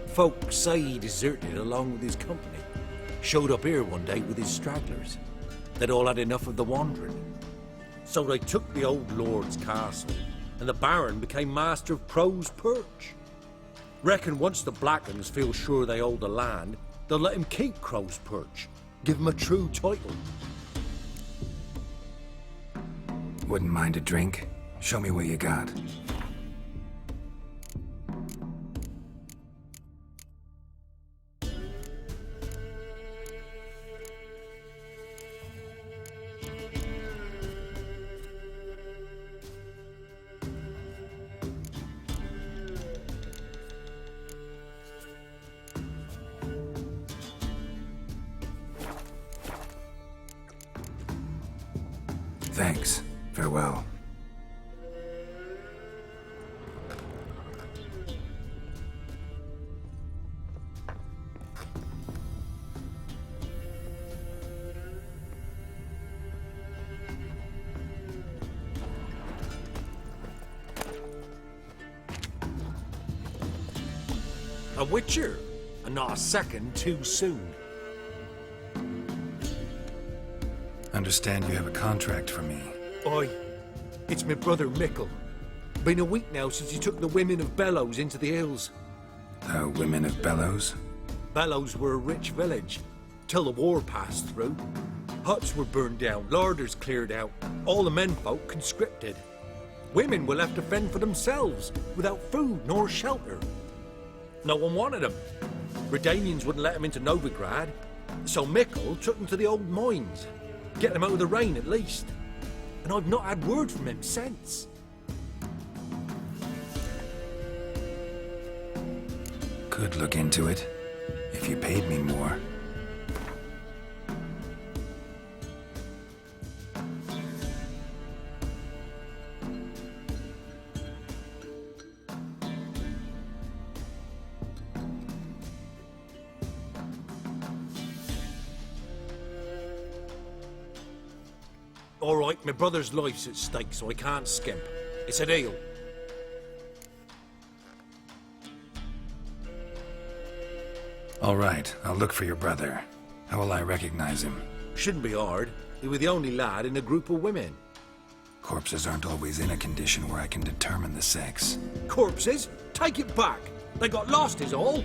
Folk say he deserted along with his company. Showed up here one day with his stragglers. They'd all had enough of the wandering. So they took the old lord's castle, and the Baron became master of Crow's Perch. Reckon once the Blackens feel sure they hold the land, they'll let him keep Crow's Perch. Give him a true title. Wouldn't mind a drink? Show me what you got. Thanks. Farewell. A witcher, and not a second too soon. Understand you have a contract for me. Oi, it's my brother Mickle. Been a week now since he took the women of Bellows into the hills. The women of Bellows? Bellows were a rich village, till the war passed through. Huts were burned down, larders cleared out, all the menfolk conscripted. Women were left to fend for themselves, without food nor shelter. No one wanted them. Redanians wouldn't let them into Novigrad, so Mickle took them to the old mines. Get them out of the rain at least. And I've not had word from him since. Could look into it, if you paid me more. All right, my brother's life's at stake, so I can't skimp. It's a deal. All right, I'll look for your brother. How will I recognize him? Shouldn't be hard. He was the only lad in a group of women. Corpses aren't always in a condition where I can determine the sex. Corpses? Take it back. They got lost is all.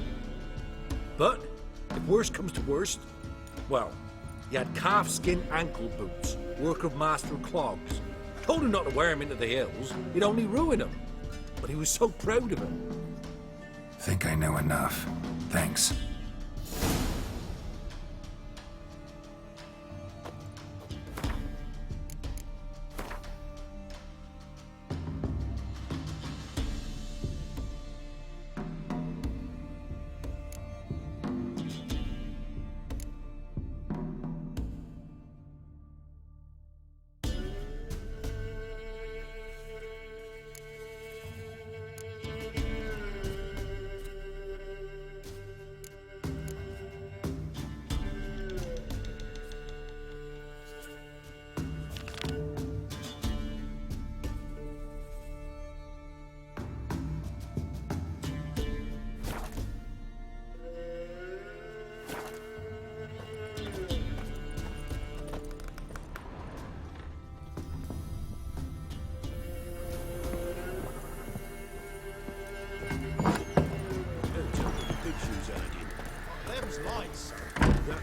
But, if worst comes to worst, well, he had calfskin ankle boots, work of Master Clogs. Told him not to wear him into the hills, he'd only ruin him. But he was so proud of him. Think I know enough. Thanks.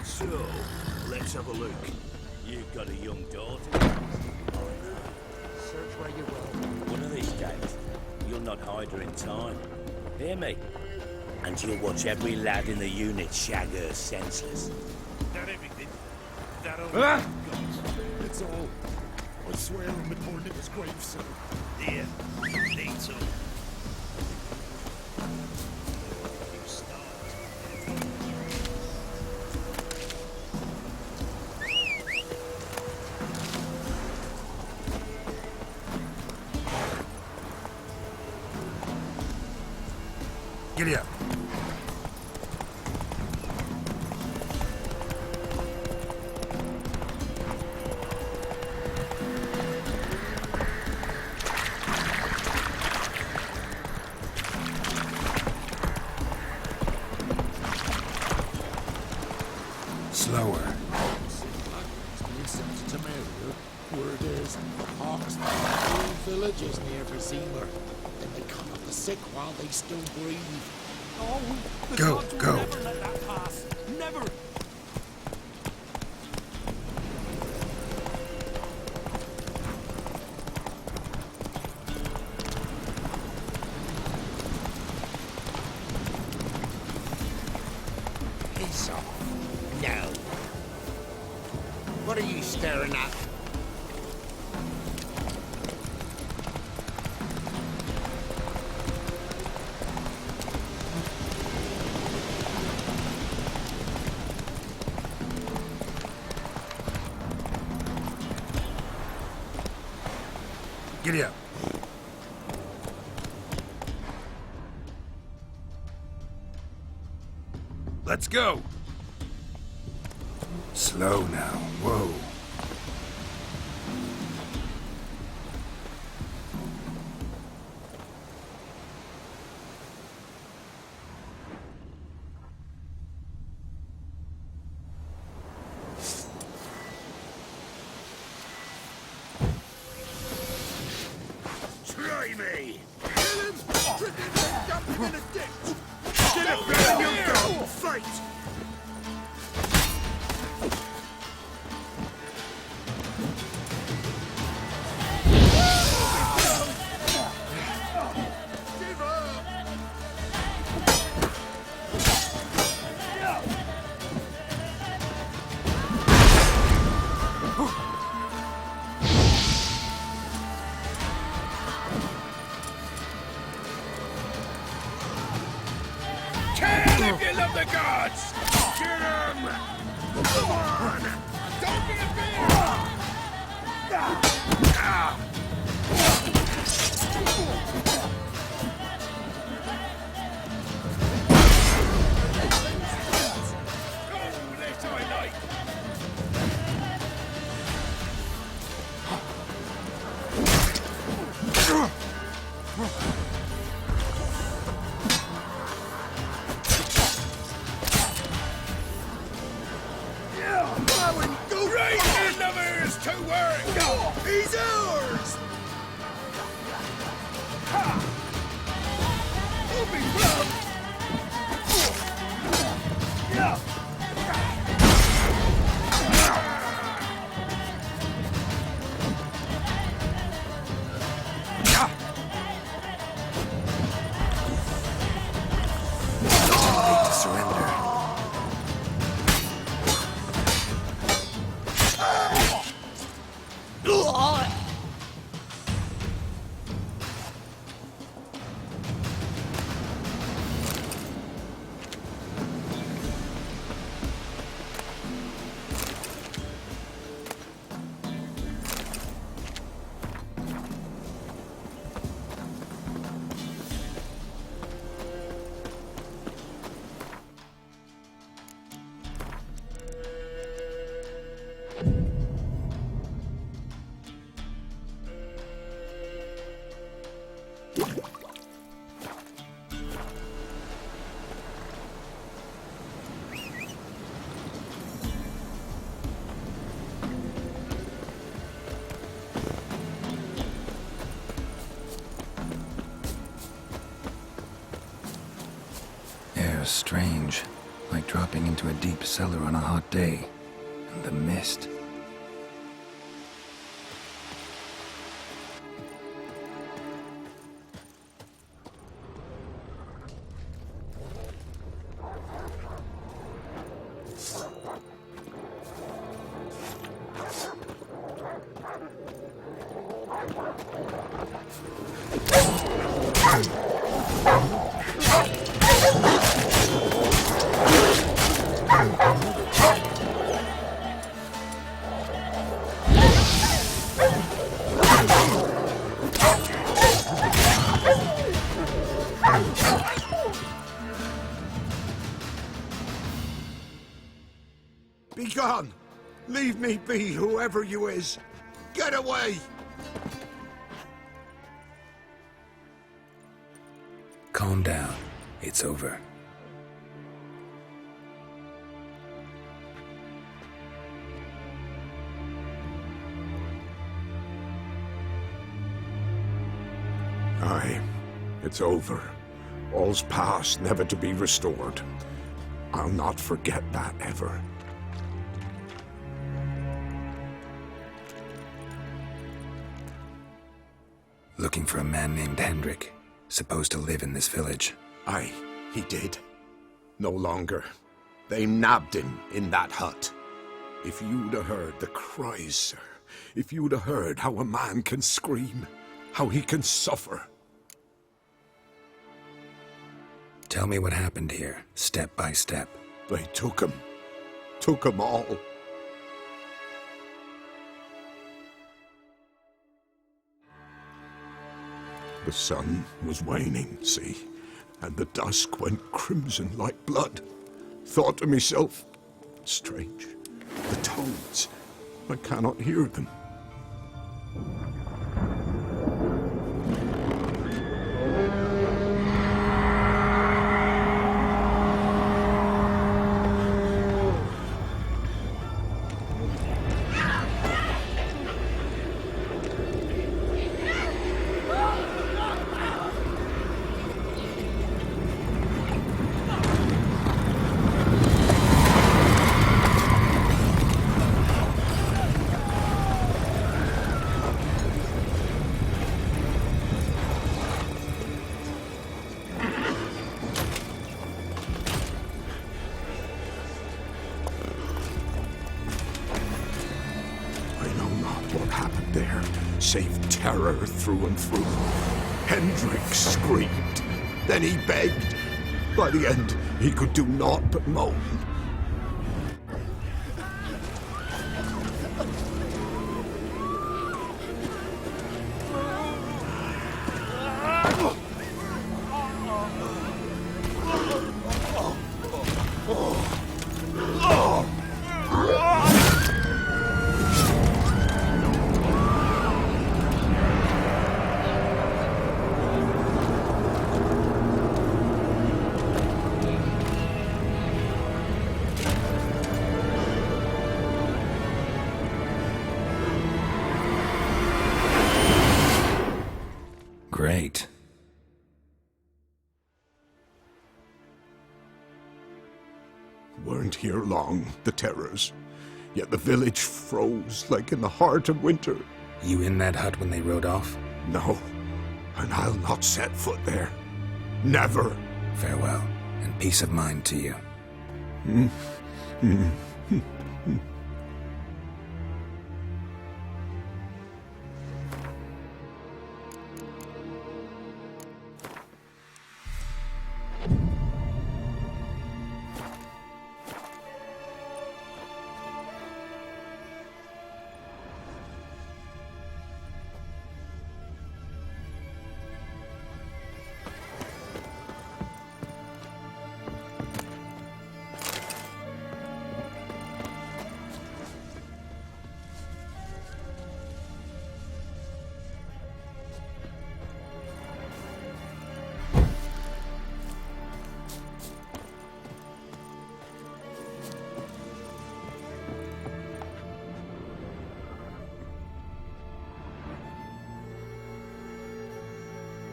So, let's have a look. You've got a young daughter. Search where you will. One of these days, you'll not hide her in time. Hear me? And you'll watch every lad in the unit shag her senseless. That everything? That all? It's all. I swear on my poor nigger's grave, sir. Yeah, need to. Giddy up. Slower. Word is, Hawks found villages near Vizima, and they cut up the sick while they still breathe. Oh, the Go, gods will go. never let that pass. Never. Piss off. No. What are you staring at? Giddy up. Let's go. Slow now. Whoa. Try me! Kill him! Trip him and dump him in a ditch! Get up there, you go! Fight! Give up! Kill if you love the gods! Get him! Come on! Don't be a bitch! Oh, this I like! I wouldn't go Right in the mirrors to work! He's ours! He'll be rough! Surrender. Air's strange. Like dropping into a deep cellar on a hot day. And the mist. Be gone! Leave me be, whoever you is! Get away! Calm down. It's over. Aye, it's over. All's past, never to be restored. I'll not forget that ever. Looking for a man named Hendrik, supposed to live in this village. Aye, he did. No longer. They nabbed him in that hut. If you'd have heard the cries, sir, if you'd have heard how a man can scream, how he can suffer. Tell me what happened here, step by step. They took him all. The sun was waning, see, and the dusk went crimson like blood. Thought to myself, strange, the toads, I cannot hear them. Save terror through and through. Hendrik screamed. Then he begged. By the end, he could do naught but moan. Great. Weren't here long, the terrors. Yet the village froze like in the heart of winter. You in that hut when they rode off? No, and I'll not set foot there. Never. Farewell, and peace of mind to you.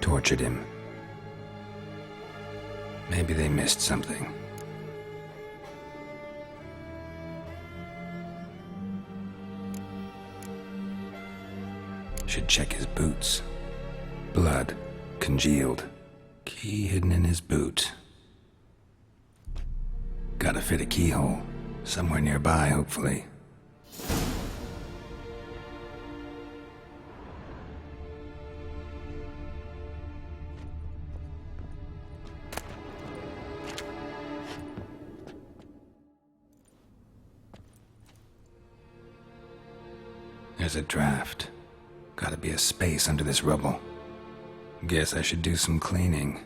Tortured him. Maybe they missed something. Should check his boots. Blood. Congealed. Key hidden in his boot. Gotta fit a keyhole. Somewhere nearby, hopefully. There's a draft. Gotta be a space under this rubble. Guess I should do some cleaning.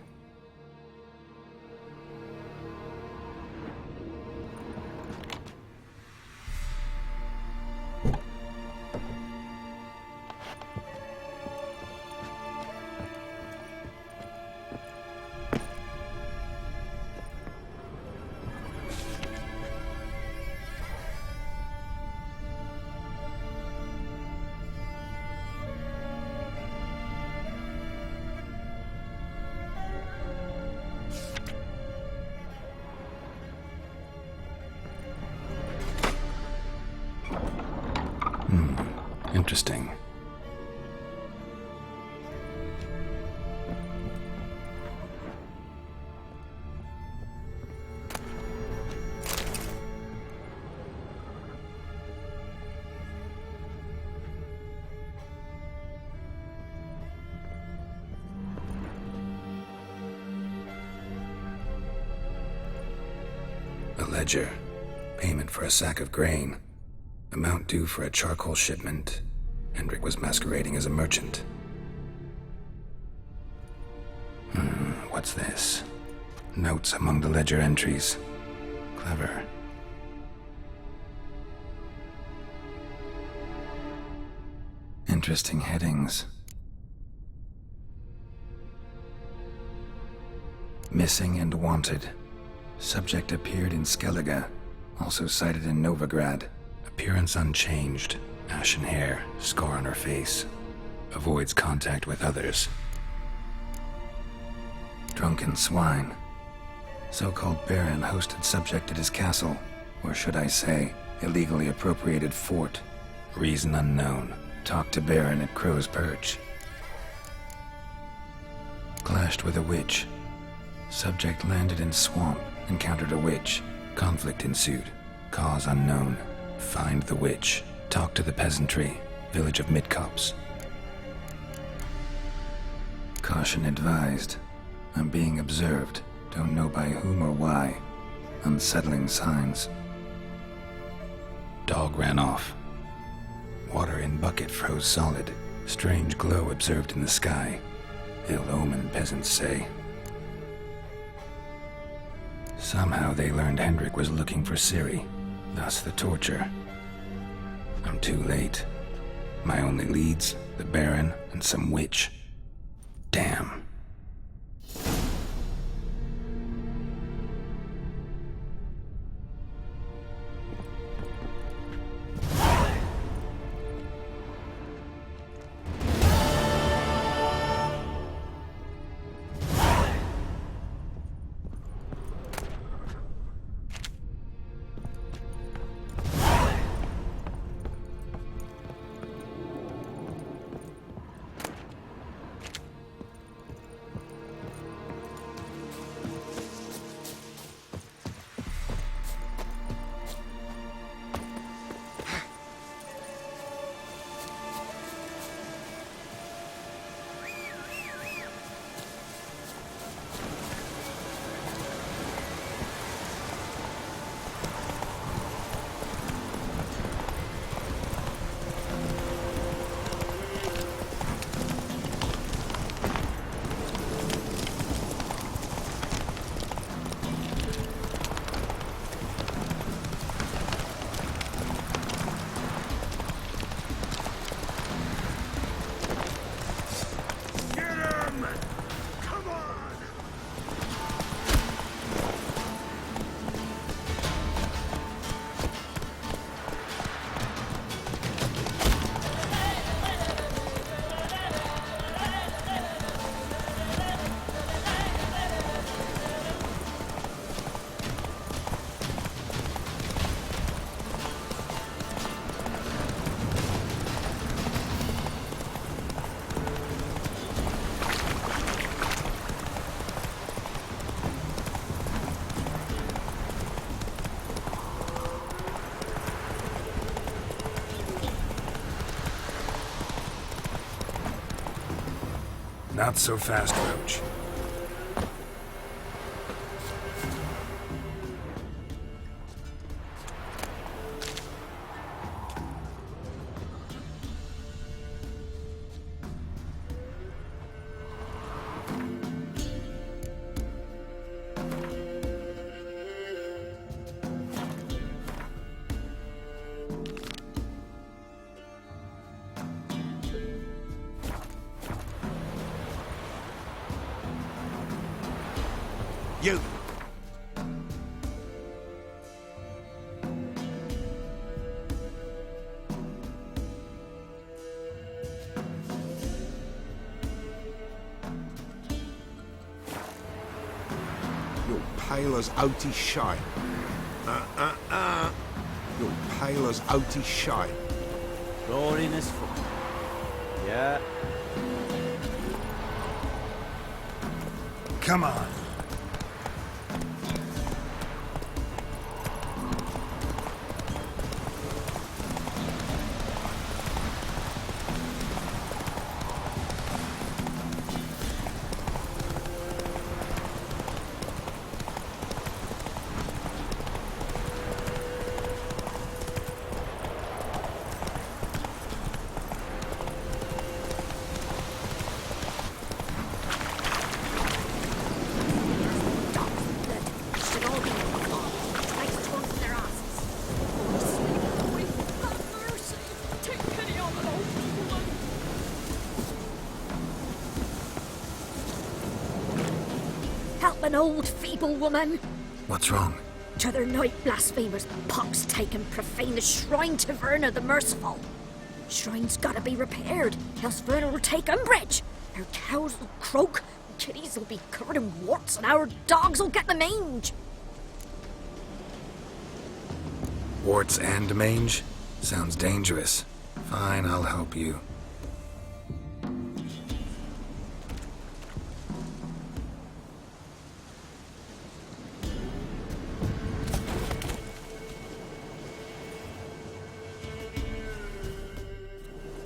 Interesting. A ledger. Payment for a sack of grain. Amount due for a charcoal shipment. Hendrik was masquerading as a merchant. What's this? Notes among the ledger entries. Clever. Interesting headings. Missing and wanted. Subject appeared in Skellige, also cited in Novigrad. Appearance unchanged. Ashen hair, scar on her face. Avoids contact with others. Drunken swine. So-called Baron hosted subject at his castle, or should I say, illegally appropriated fort. Reason unknown. Talked to Baron at Crow's Perch. Clashed with a witch. Subject landed in swamp, encountered a witch. Conflict ensued. Cause unknown. Find the witch. Talk to the peasantry. Village of Midcopse. Caution advised. I'm being observed. Don't know by whom or why. Unsettling signs. Dog ran off. Water in bucket froze solid. Strange glow observed in the sky. Ill omen, peasants say. Somehow they learned Hendrik was looking for Ciri. Thus the torture. I'm too late. My only leads, the Baron and some witch. Damn. Not so fast, Roach. You! You're pale as outy shine. You're pale as outy shine. Roaring as fuck. Yeah. Come on. An old feeble woman. What's wrong? T'other night blasphemers pox take and profane the shrine to Verna the Merciful. Shrine's gotta be repaired, else Verna will take umbrage. Our cows will croak, kitties will be covered in warts, and our dogs will get the mange. Warts and mange? Sounds dangerous. Fine, I'll help you.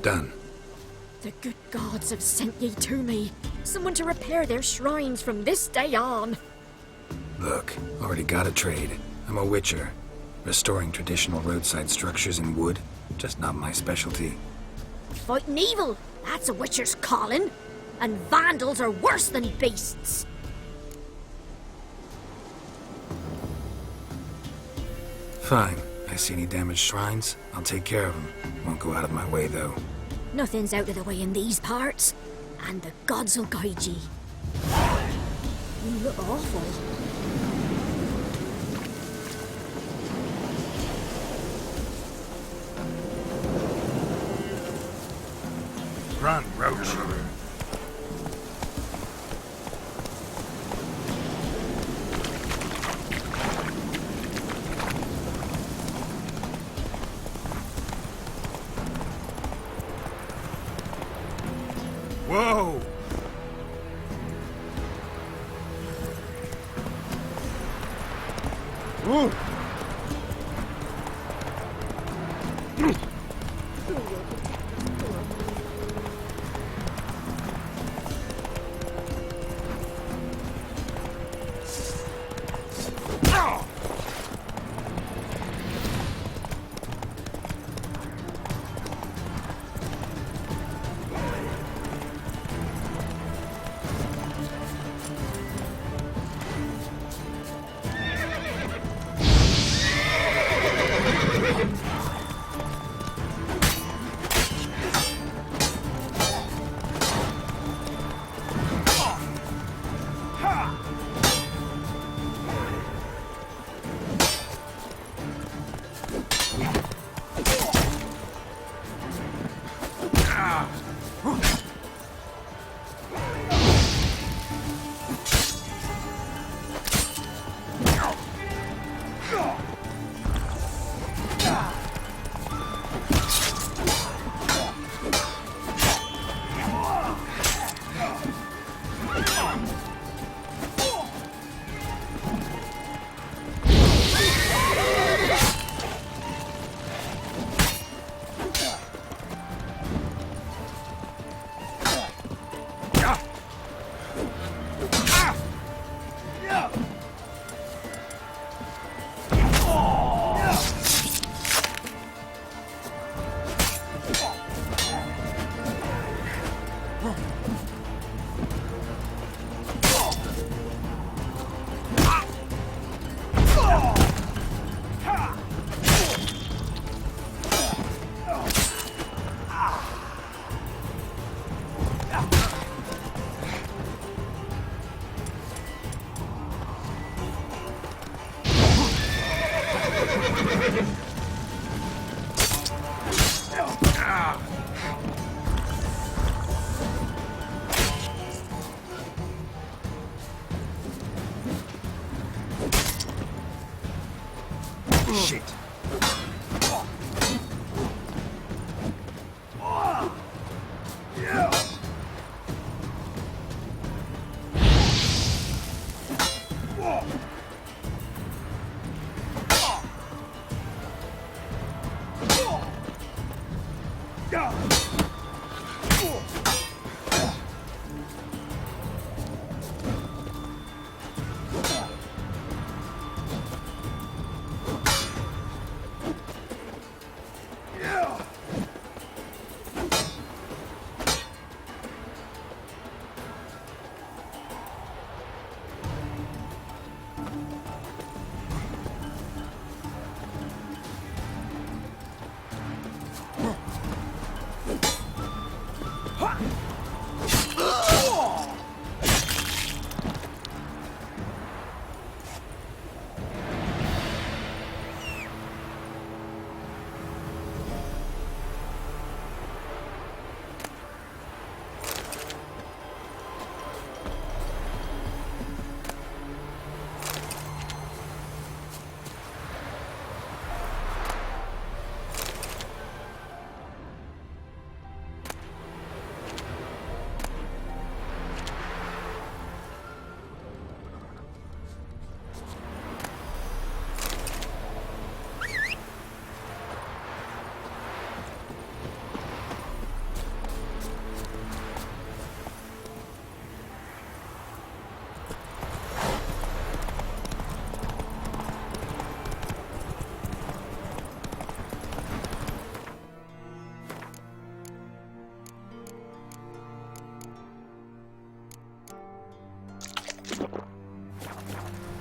Done. The good gods have sent ye to me. Someone to repair their shrines from this day on. Look, already got a trade. I'm a witcher. Restoring traditional roadside structures in wood, just not my specialty. Fighting evil, that's a witcher's calling. And vandals are worse than beasts. Fine. I see any damaged shrines, I'll take care of them. Won't go out of my way, though. Nothing's out of the way in these parts, and the gods will guide ye. You look awful. Run, Roach. Whoa! Ooh. Shit.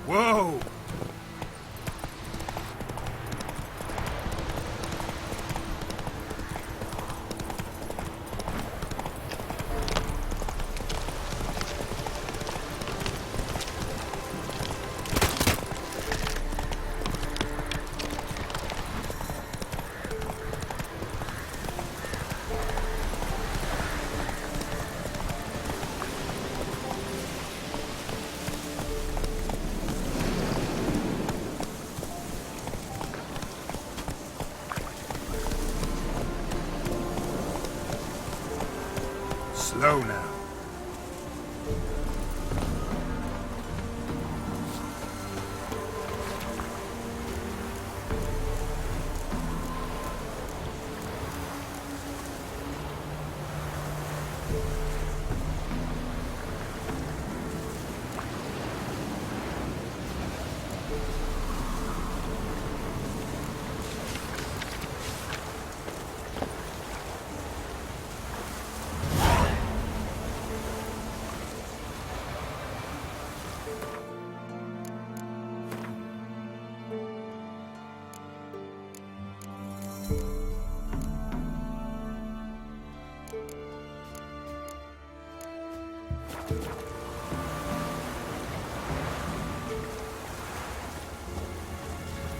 Whoa! Slow now.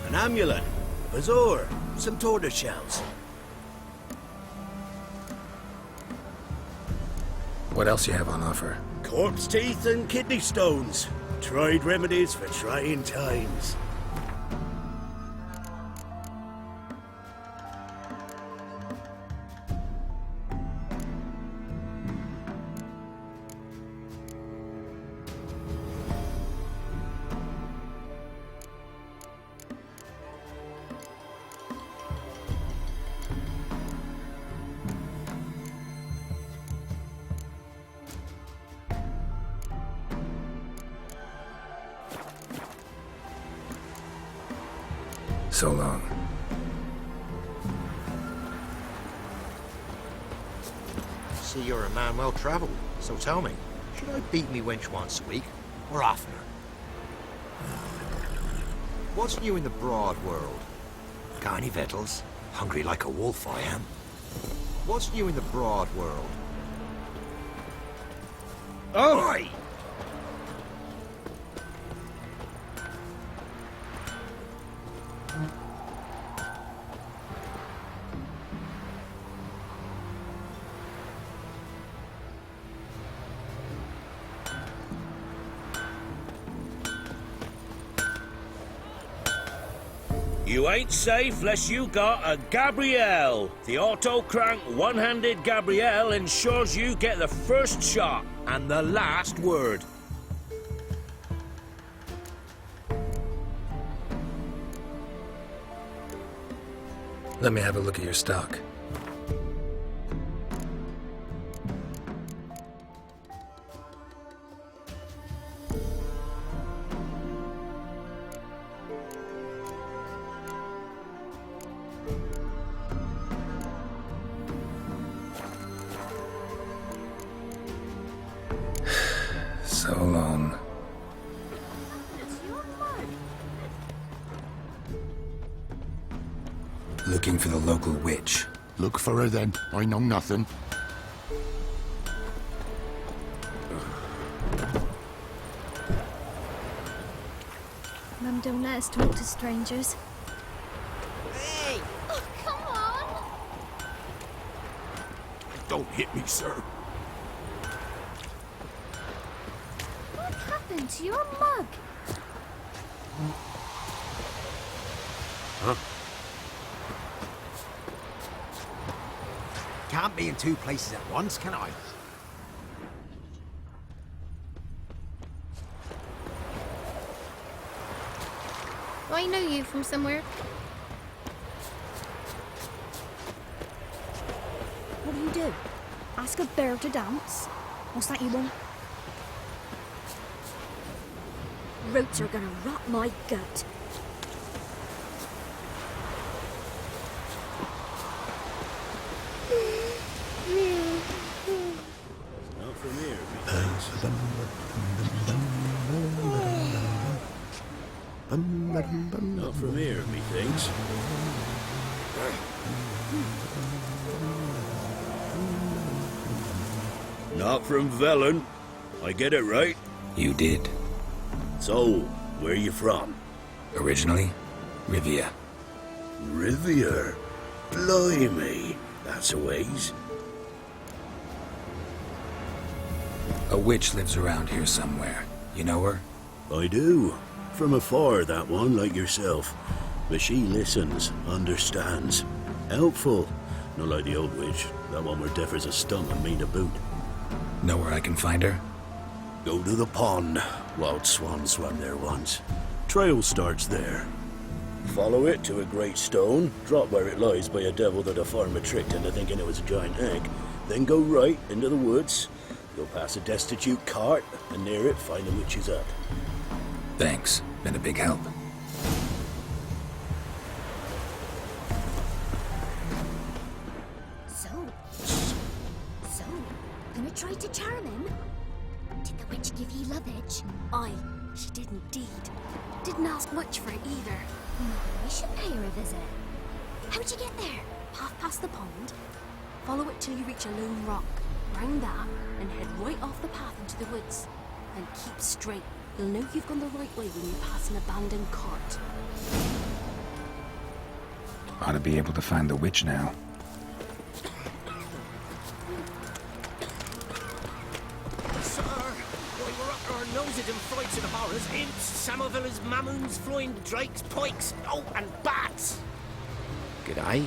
An amulet, a bazaar, some tortoise shells. What else you have on offer? Corpse teeth and kidney stones. Tried remedies for trying times. So long. See, you're a man well travelled, so tell me, should I beat me wench once a week, or oftener? What's new in the broad world? Got any victuals? Hungry like a wolf, I am. What's new in the broad world? Oh! Oi! You ain't safe less you got a Gabrielle. The auto-crank one-handed Gabrielle ensures you get the first shot and the last word. Let me have a look at your stock. So long. Looking for the local witch. Look for her then. I know nothing. Mum don't let us talk to strangers. Hey! Oh, come on! Don't hit me, sir. What happened to your mug? Huh? Can't be in two places at once, can I? I know you from somewhere. What do you do? Ask a bear to dance? What's that you want? Roots are gonna rot my gut. Not from here, Not from here, methinks. Not from Velen. I get it right? You did. So, where you from? Originally, Rivia. Rivia? Blimey. That's a ways. A witch lives around here somewhere. You know her? I do. From afar, that one, like yourself. But she listens, understands. Helpful. Not like the old witch. That one were deaf as a stump and mean to boot. Know where I can find her? Go to the pond. Wild Swan swam there once. Trail starts there. Follow it to a great stone, drop where it lies by a devil that a farmer tricked into thinking it was a giant egg. Then go right into the woods. Go past a destitute cart, and near it find the witch's hut. Thanks. Been a big help. So, gonna try to charm him? Did the witch give you lovage? Aye, she did indeed. Didn't ask much for it either. We should pay her a visit. How'd you get there? Half past the pond? Follow it till you reach a lone rock. Round that, and head right off the path into the woods. Then keep straight. You'll know you've gone the right way when you pass an abandoned cart. Ought to be able to find the witch now. Sir, we were up our noses in frights and horrors. Imps, Samovillers, Mamoons, flying drakes, pikes, oh, and bats. G'day.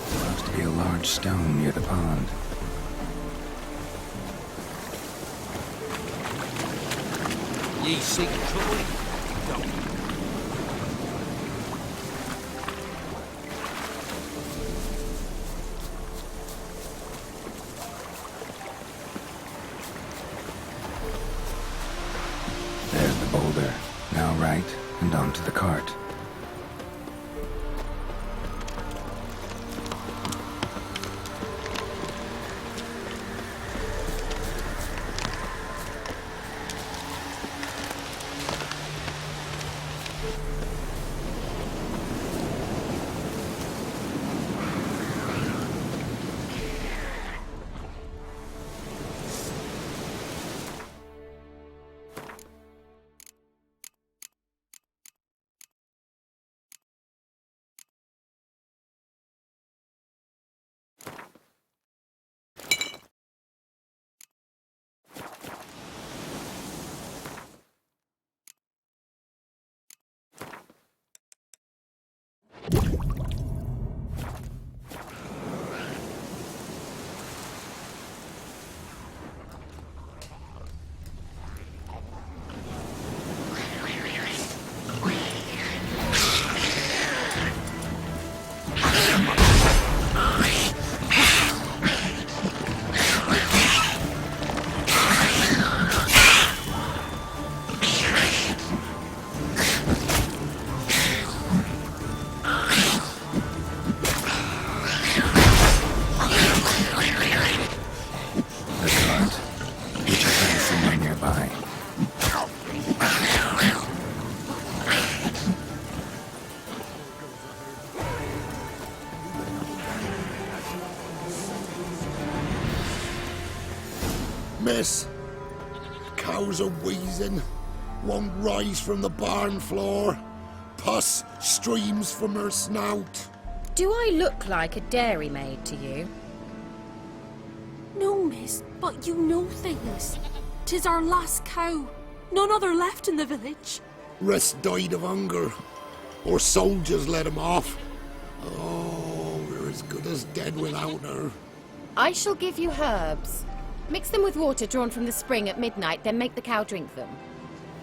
Seems to be a large stone near the pond. Ye seek trouble? Don't. There's the boulder. Now right, and onto the cart. miss. Cows are wheezing, won't rise from the barn floor. Pus streams from her snout. Do I look like a dairymaid to you? No, miss, but you know things. 'Tis our last cow. None other left in the village. Rest died of hunger, or soldiers let him off. Oh, we're as good as dead without her. I shall give you herbs. Mix them with water drawn from the spring at midnight, then make the cow drink them.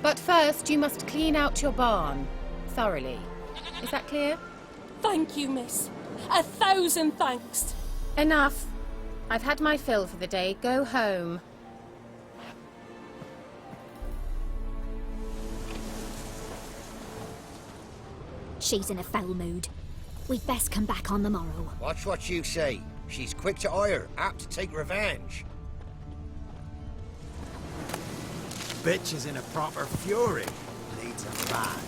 But first, you must clean out your barn thoroughly. Is that clear? Thank you, miss. 1,000 thanks. Enough. I've had my fill for the day. Go home. She's in a foul mood. We'd best come back on the morrow. Watch what you say. She's quick to ire, apt to take revenge. Bitch is in a proper fury. Needs a man.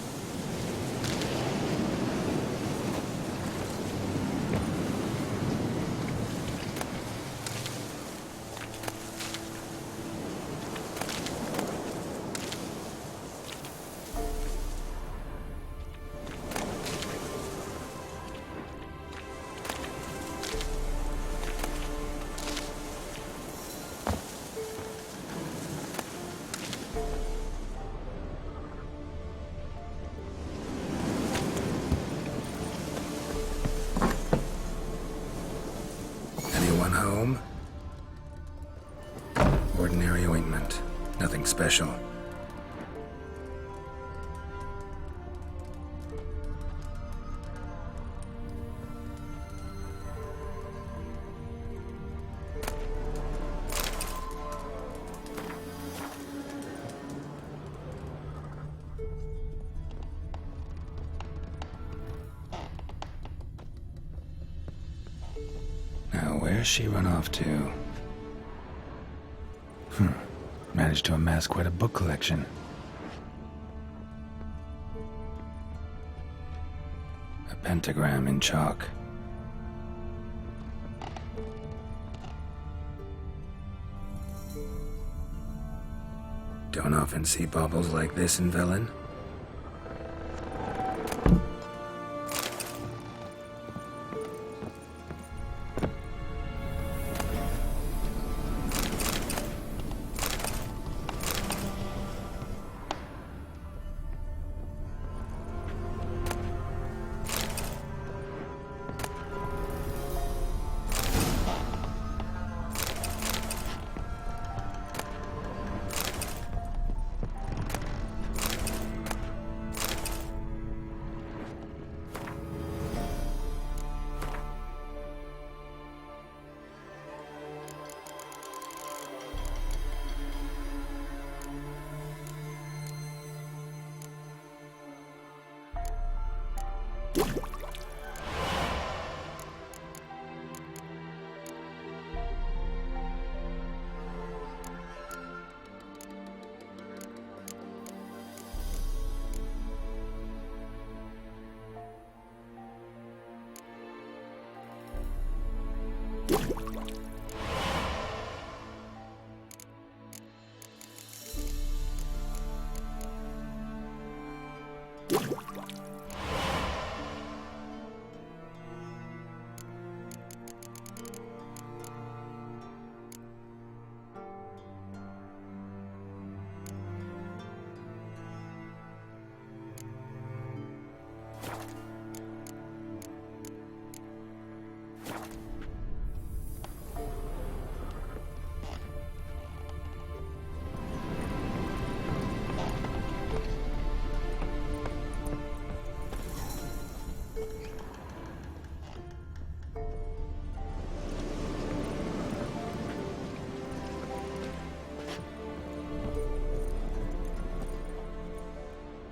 Anyone home? Ordinary ointment. Nothing special. Now, where's she run off to? Managed to amass quite a book collection. A pentagram in chalk. Don't often see baubles like this in Velen.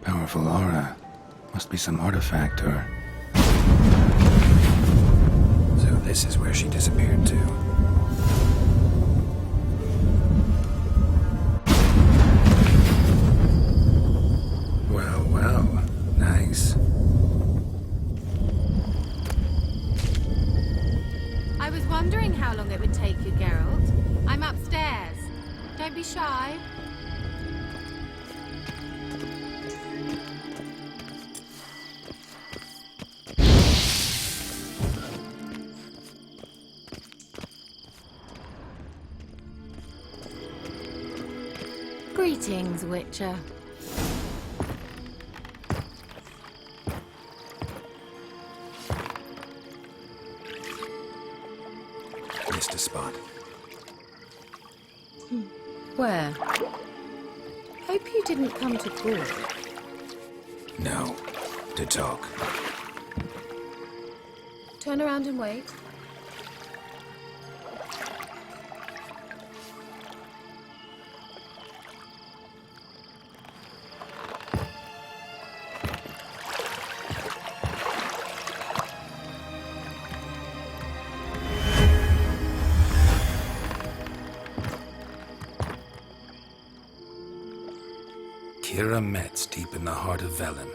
Powerful aura. Must be some artifact or... So this is where she disappeared to. Well, well. Nice. I was wondering how long it would take you, Geralt. I'm upstairs. Don't be shy. Greetings, Witcher. Missed a spot. Where? Hope you didn't come to court. No. To talk. Turn around and wait. Kira Metz, deep in the heart of Velen.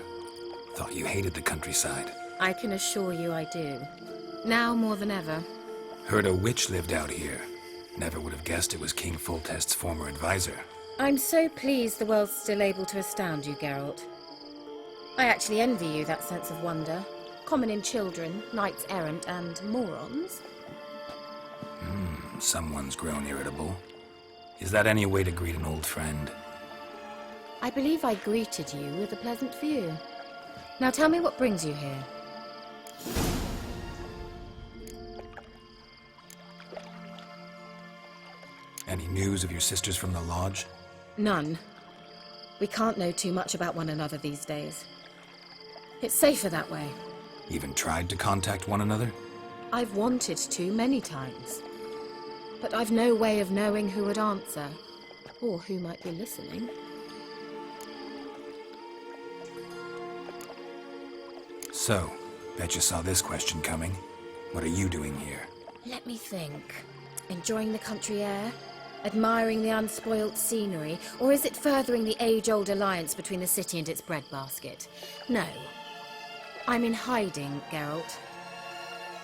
Thought you hated the countryside. I can assure you I do. Now more than ever. Heard a witch lived out here. Never would have guessed it was King Foltest's former advisor. I'm so pleased the world's still able to astound you, Geralt. I actually envy you that sense of wonder. Common in children, knights errant, and morons. Someone's grown irritable. Is that any way to greet an old friend? I believe I greeted you with a pleasant view. Now tell me what brings you here. Any news of your sisters from the lodge? None. We can't know too much about one another these days. It's safer that way. Even tried to contact one another? I've wanted to many times. But I've no way of knowing who would answer, or who might be listening. So, bet you saw this question coming. What are you doing here? Let me think. Enjoying the country air? Admiring the unspoilt scenery? Or is it furthering the age-old alliance between the city and its breadbasket? No. I'm in hiding, Geralt.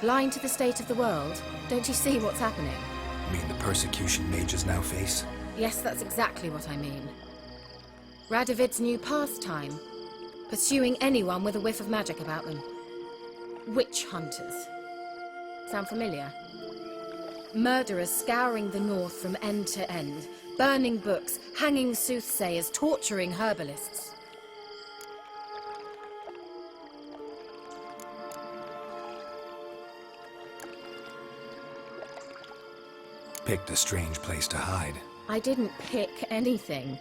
Blind to the state of the world? Don't you see what's happening? You mean the persecution mages now face? Yes, that's exactly what I mean. Radovid's new pastime. Pursuing anyone with a whiff of magic about them. Witch hunters. Sound familiar? Murderers scouring the north from end to end, burning books, hanging soothsayers, torturing herbalists. Picked a strange place to hide. I didn't pick anything.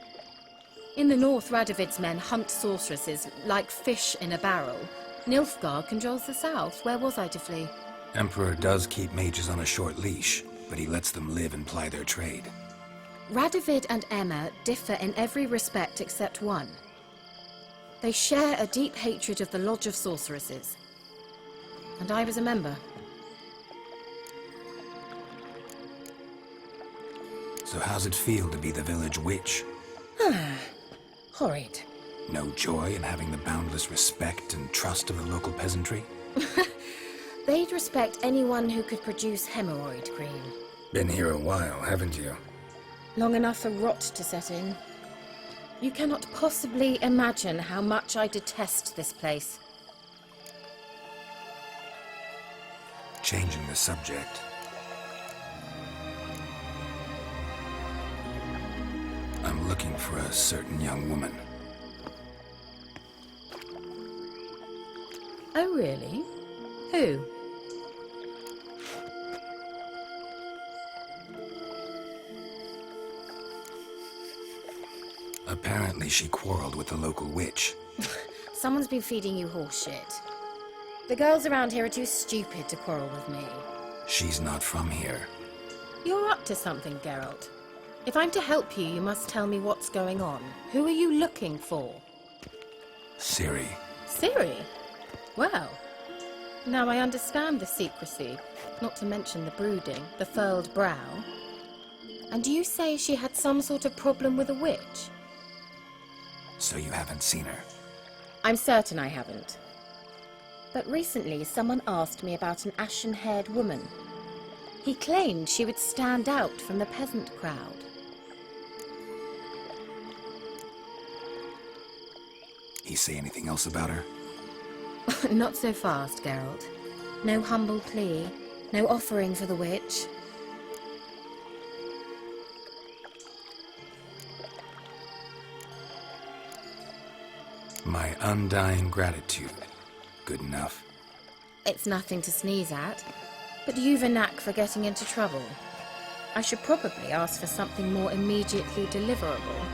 In the north, Radovid's men hunt sorceresses like fish in a barrel. Nilfgaard controls the south. Where was I to flee? Emperor does keep mages on a short leash, but he lets them live and ply their trade. Radovid and Emma differ in every respect except one. They share a deep hatred of the Lodge of Sorceresses. And I was a member. So how's it feel to be the village witch? Horrid. No joy in having the boundless respect and trust of the local peasantry? They'd respect anyone who could produce hemorrhoid cream. Been here a while, haven't you? Long enough for rot to set in. You cannot possibly imagine how much I detest this place. Changing the subject. I'm looking for a certain young woman. Oh, really? Who? Apparently she quarreled with the local witch. Someone's been feeding you horseshit. The girls around here are too stupid to quarrel with me. She's not from here. You're up to something, Geralt. If I'm to help you, you must tell me what's going on. Who are you looking for? Ciri. Ciri? Well, now I understand the secrecy, not to mention the brooding, the furled brow. And you say she had some sort of problem with a witch? So you haven't seen her? I'm certain I haven't. But recently, someone asked me about an ashen-haired woman. He claimed she would stand out from the peasant crowd. He say anything else about her? Not so fast, Geralt. No humble plea, no offering for the witch. My undying gratitude. Good enough. It's nothing to sneeze at, but you've a knack for getting into trouble. I should probably ask for something more immediately deliverable.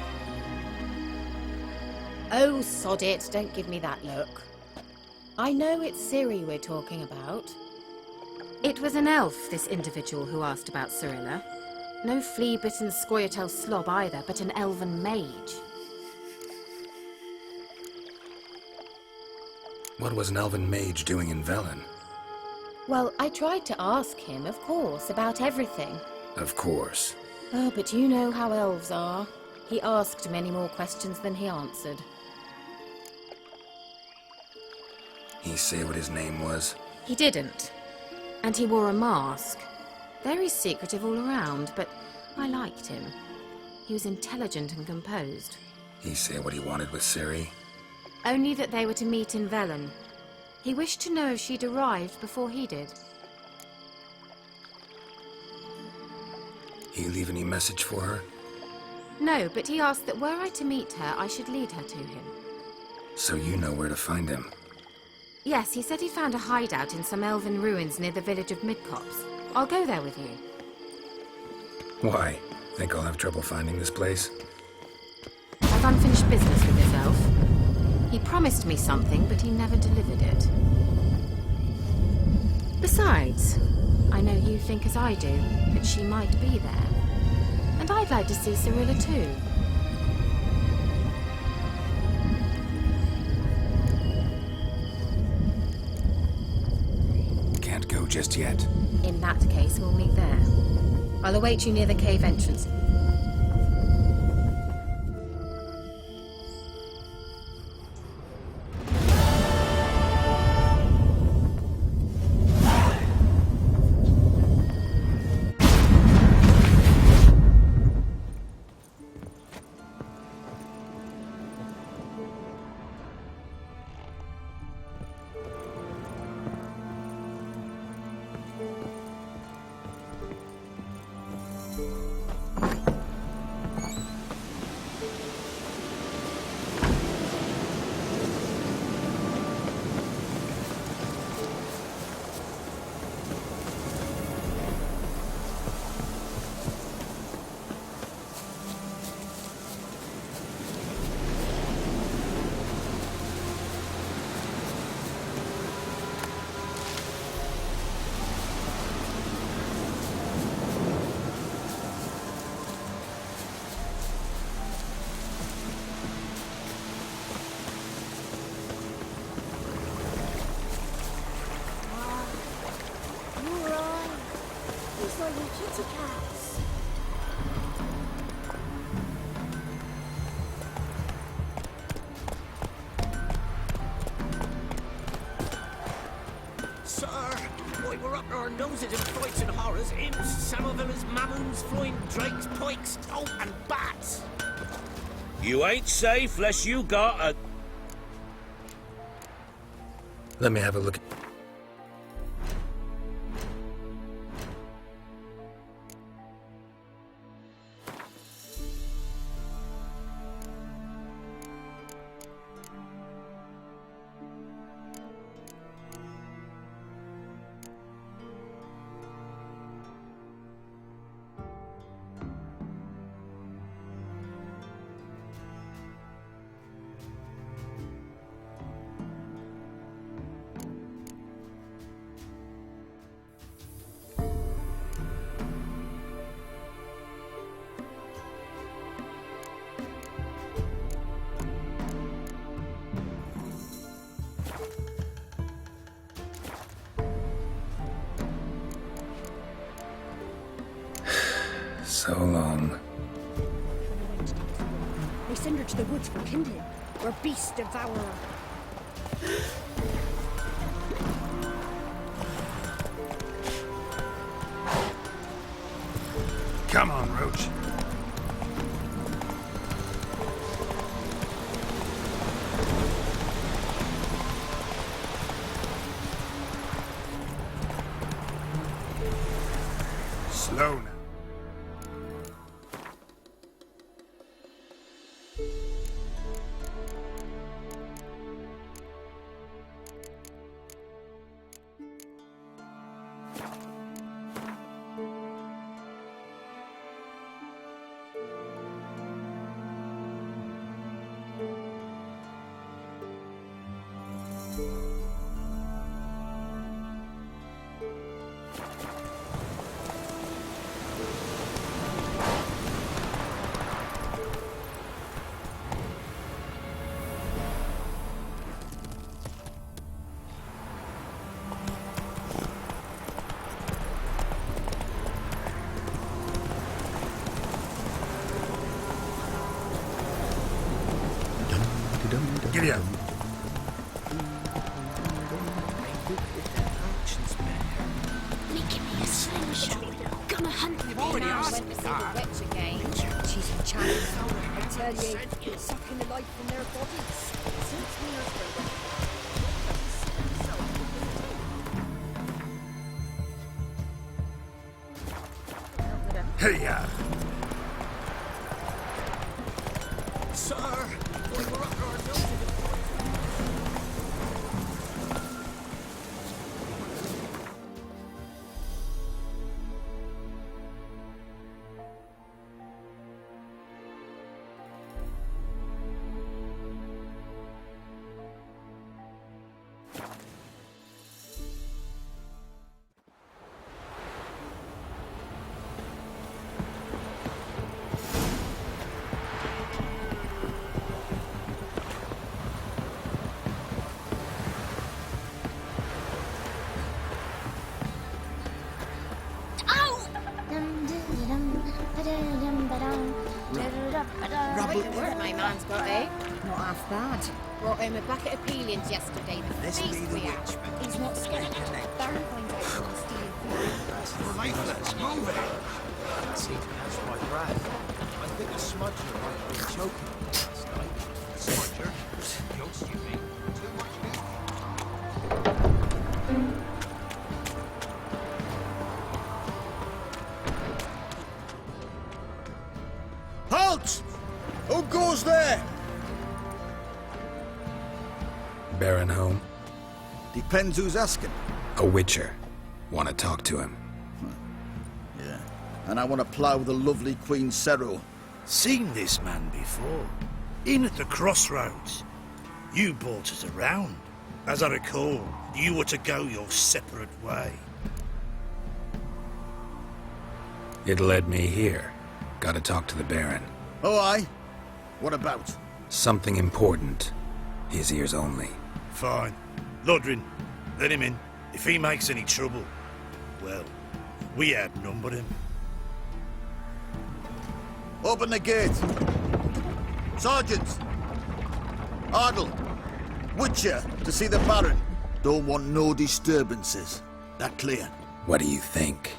Oh, sod it, don't give me that look. I know it's Ciri we're talking about. It was an elf, this individual who asked about Cirilla. No flea-bitten Scoia'tael slob either, but an elven mage. What was an elven mage doing in Velen? Well, I tried to ask him, of course, about everything. Of course. Oh, but you know how elves are. He asked many more questions than he answered. He say what his name was? He didn't. And he wore a mask. Very secretive all around, but I liked him. He was intelligent and composed. He say what he wanted with Ciri? Only that they were to meet in Velen. He wished to know if she'd arrived before he did. He leave any message for her? No, but he asked that were I to meet her, I should lead her to him. So you know where to find him? Yes, he said he found a hideout in some elven ruins near the village of Midcopse. I'll go there with you. Why? Think I'll have trouble finding this place? I've unfinished business with this elf. He promised me something, but he never delivered it. Besides, I know you think as I do, that she might be there. And I'd like to see Cirilla too. Can't go just yet. In that case, we'll meet there. I'll await you near the cave entrance. Noses in frights and horrors, imps, samovillas, mammons, flying drakes, pikes, oh, and bats. You ain't safe lest you got a... Let me have a look. So long. They send her to the woods for kindling, or beast devourer. Come on, Roach. Slow now. Giddy up. Making me a slingshot. Gonna hunt me. Already asked the witch again. She's a child. I tell you, sucking the life from their bodies. Suits me husband. Hey, Sir, we were up our noses. Good work my man's got, eh? Not half bad. Brought home a bucket of peelings yesterday. The feast we had. He's not scared. Baron finds out who's stealing food. Let's move it. That seemed to catch my breath. I think a smudger might have been choking me last night. Smudger? Don't you mean? Too much Halt! Who goes there? Baron home? Depends who's asking. A witcher. Want to talk to him. Yeah. And I want to plough the lovely Queen Cerro. Seen this man before. In at the crossroads. You brought us around. As I recall, you were to go your separate way. It led me here. Gotta talk to the Baron. Oh, aye? What about? Something important. His ears only. Fine. Lodrin, let him in. If he makes any trouble, well, we outnumber him. Open the gate. Sergeants! Ardle! Witcher, to see the Baron. Don't want no disturbances. That clear? What do you think?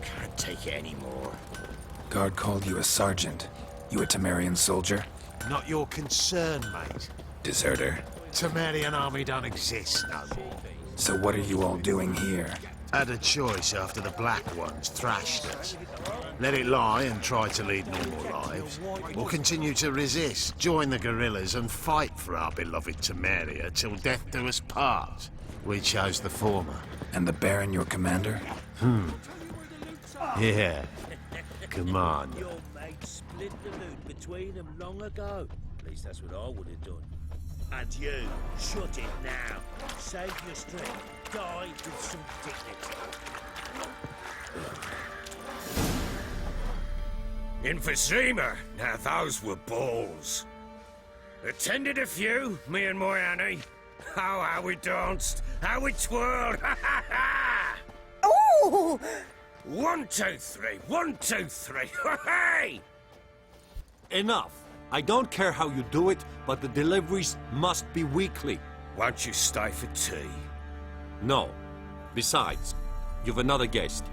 Can't take it anymore. Guard called you a sergeant. You a Temerian soldier? Not your concern, mate. Deserter. Temerian army don't exist no more. So what are you all doing here? Had a choice after the Black Ones thrashed us. Let it lie and try to lead normal lives, or continue to resist, join the guerrillas and fight for our beloved Temeria till death do us part. We chose the former. And the Baron your commander? Yeah. Come on. Your mate split the loot between them long ago. At least that's what I would have done. And you, shut it now. Save your strength. Die with some dignity. In Vizima, now those were balls. Attended a few, me and my Annie. Oh, how we danced, how we twirled, ha ha ha! Oh! 1, 2, 3, 1, 2, 3, hey! Enough. I don't care how you do it, but the deliveries must be weekly. Won't you stay for tea? No. Besides, you've another guest.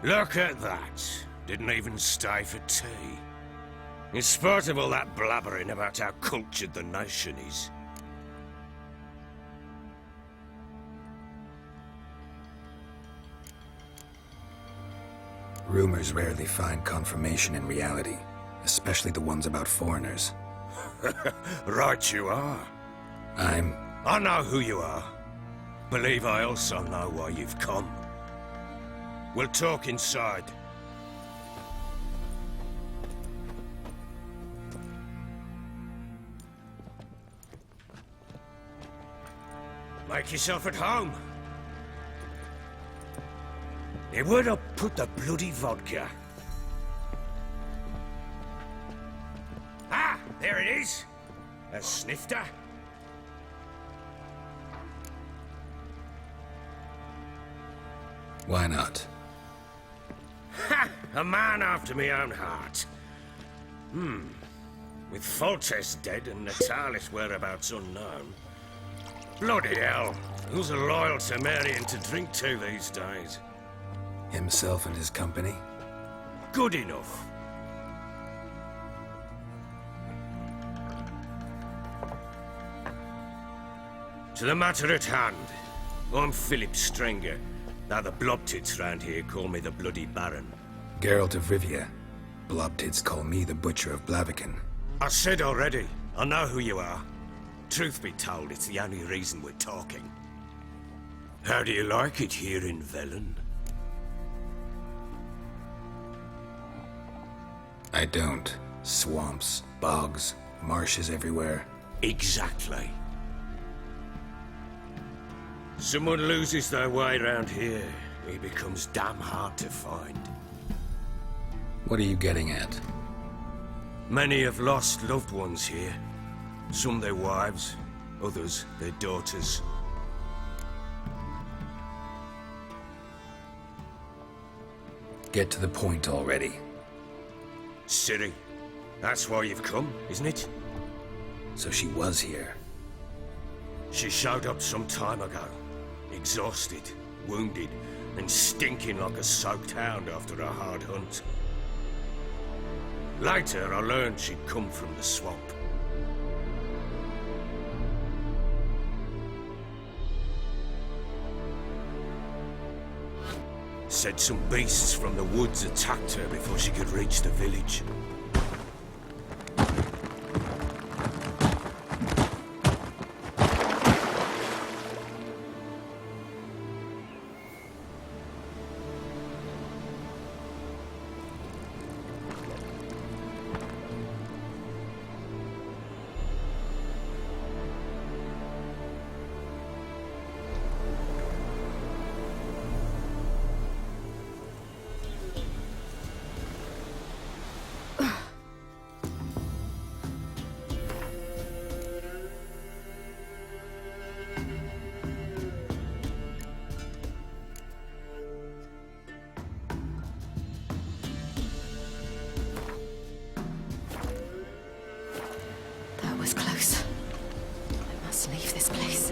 Look at that. Didn't even stay for tea. In spite of all that blabbering about how cultured the nation is. Rumors rarely find confirmation in reality, especially the ones about foreigners. Right you are. I know who you are. Believe I also know why you've come. We'll talk inside. Make yourself at home. Hey, where'd I put the bloody vodka? Ah, there it is. A snifter. Why not? Ha! A man after my own heart. With Foltest dead and Natalis' whereabouts unknown. Bloody hell. Who's a loyal Temerian to drink to these days? Himself and his company? Good enough. To the matter at hand. I'm Philip Strenger. Now the Blobtits round here call me the Bloody Baron. Geralt of Rivia. Blobtits call me the Butcher of Blaviken. I said already, I know who you are. Truth be told, it's the only reason we're talking. How do you like it here in Velen? I don't. Swamps, bogs, marshes everywhere. Exactly. Someone loses their way around here, he becomes damn hard to find. What are you getting at? Many have lost loved ones here. Some their wives, others their daughters. Get to the point already. Ciri, that's why you've come, isn't it? So she was here. She showed up some time ago. Exhausted, wounded, and stinking like a soaked hound after a hard hunt. Later, I learned she'd come from the swamp. Said some beasts from the woods attacked her before she could reach the village. That was close. I must leave this place.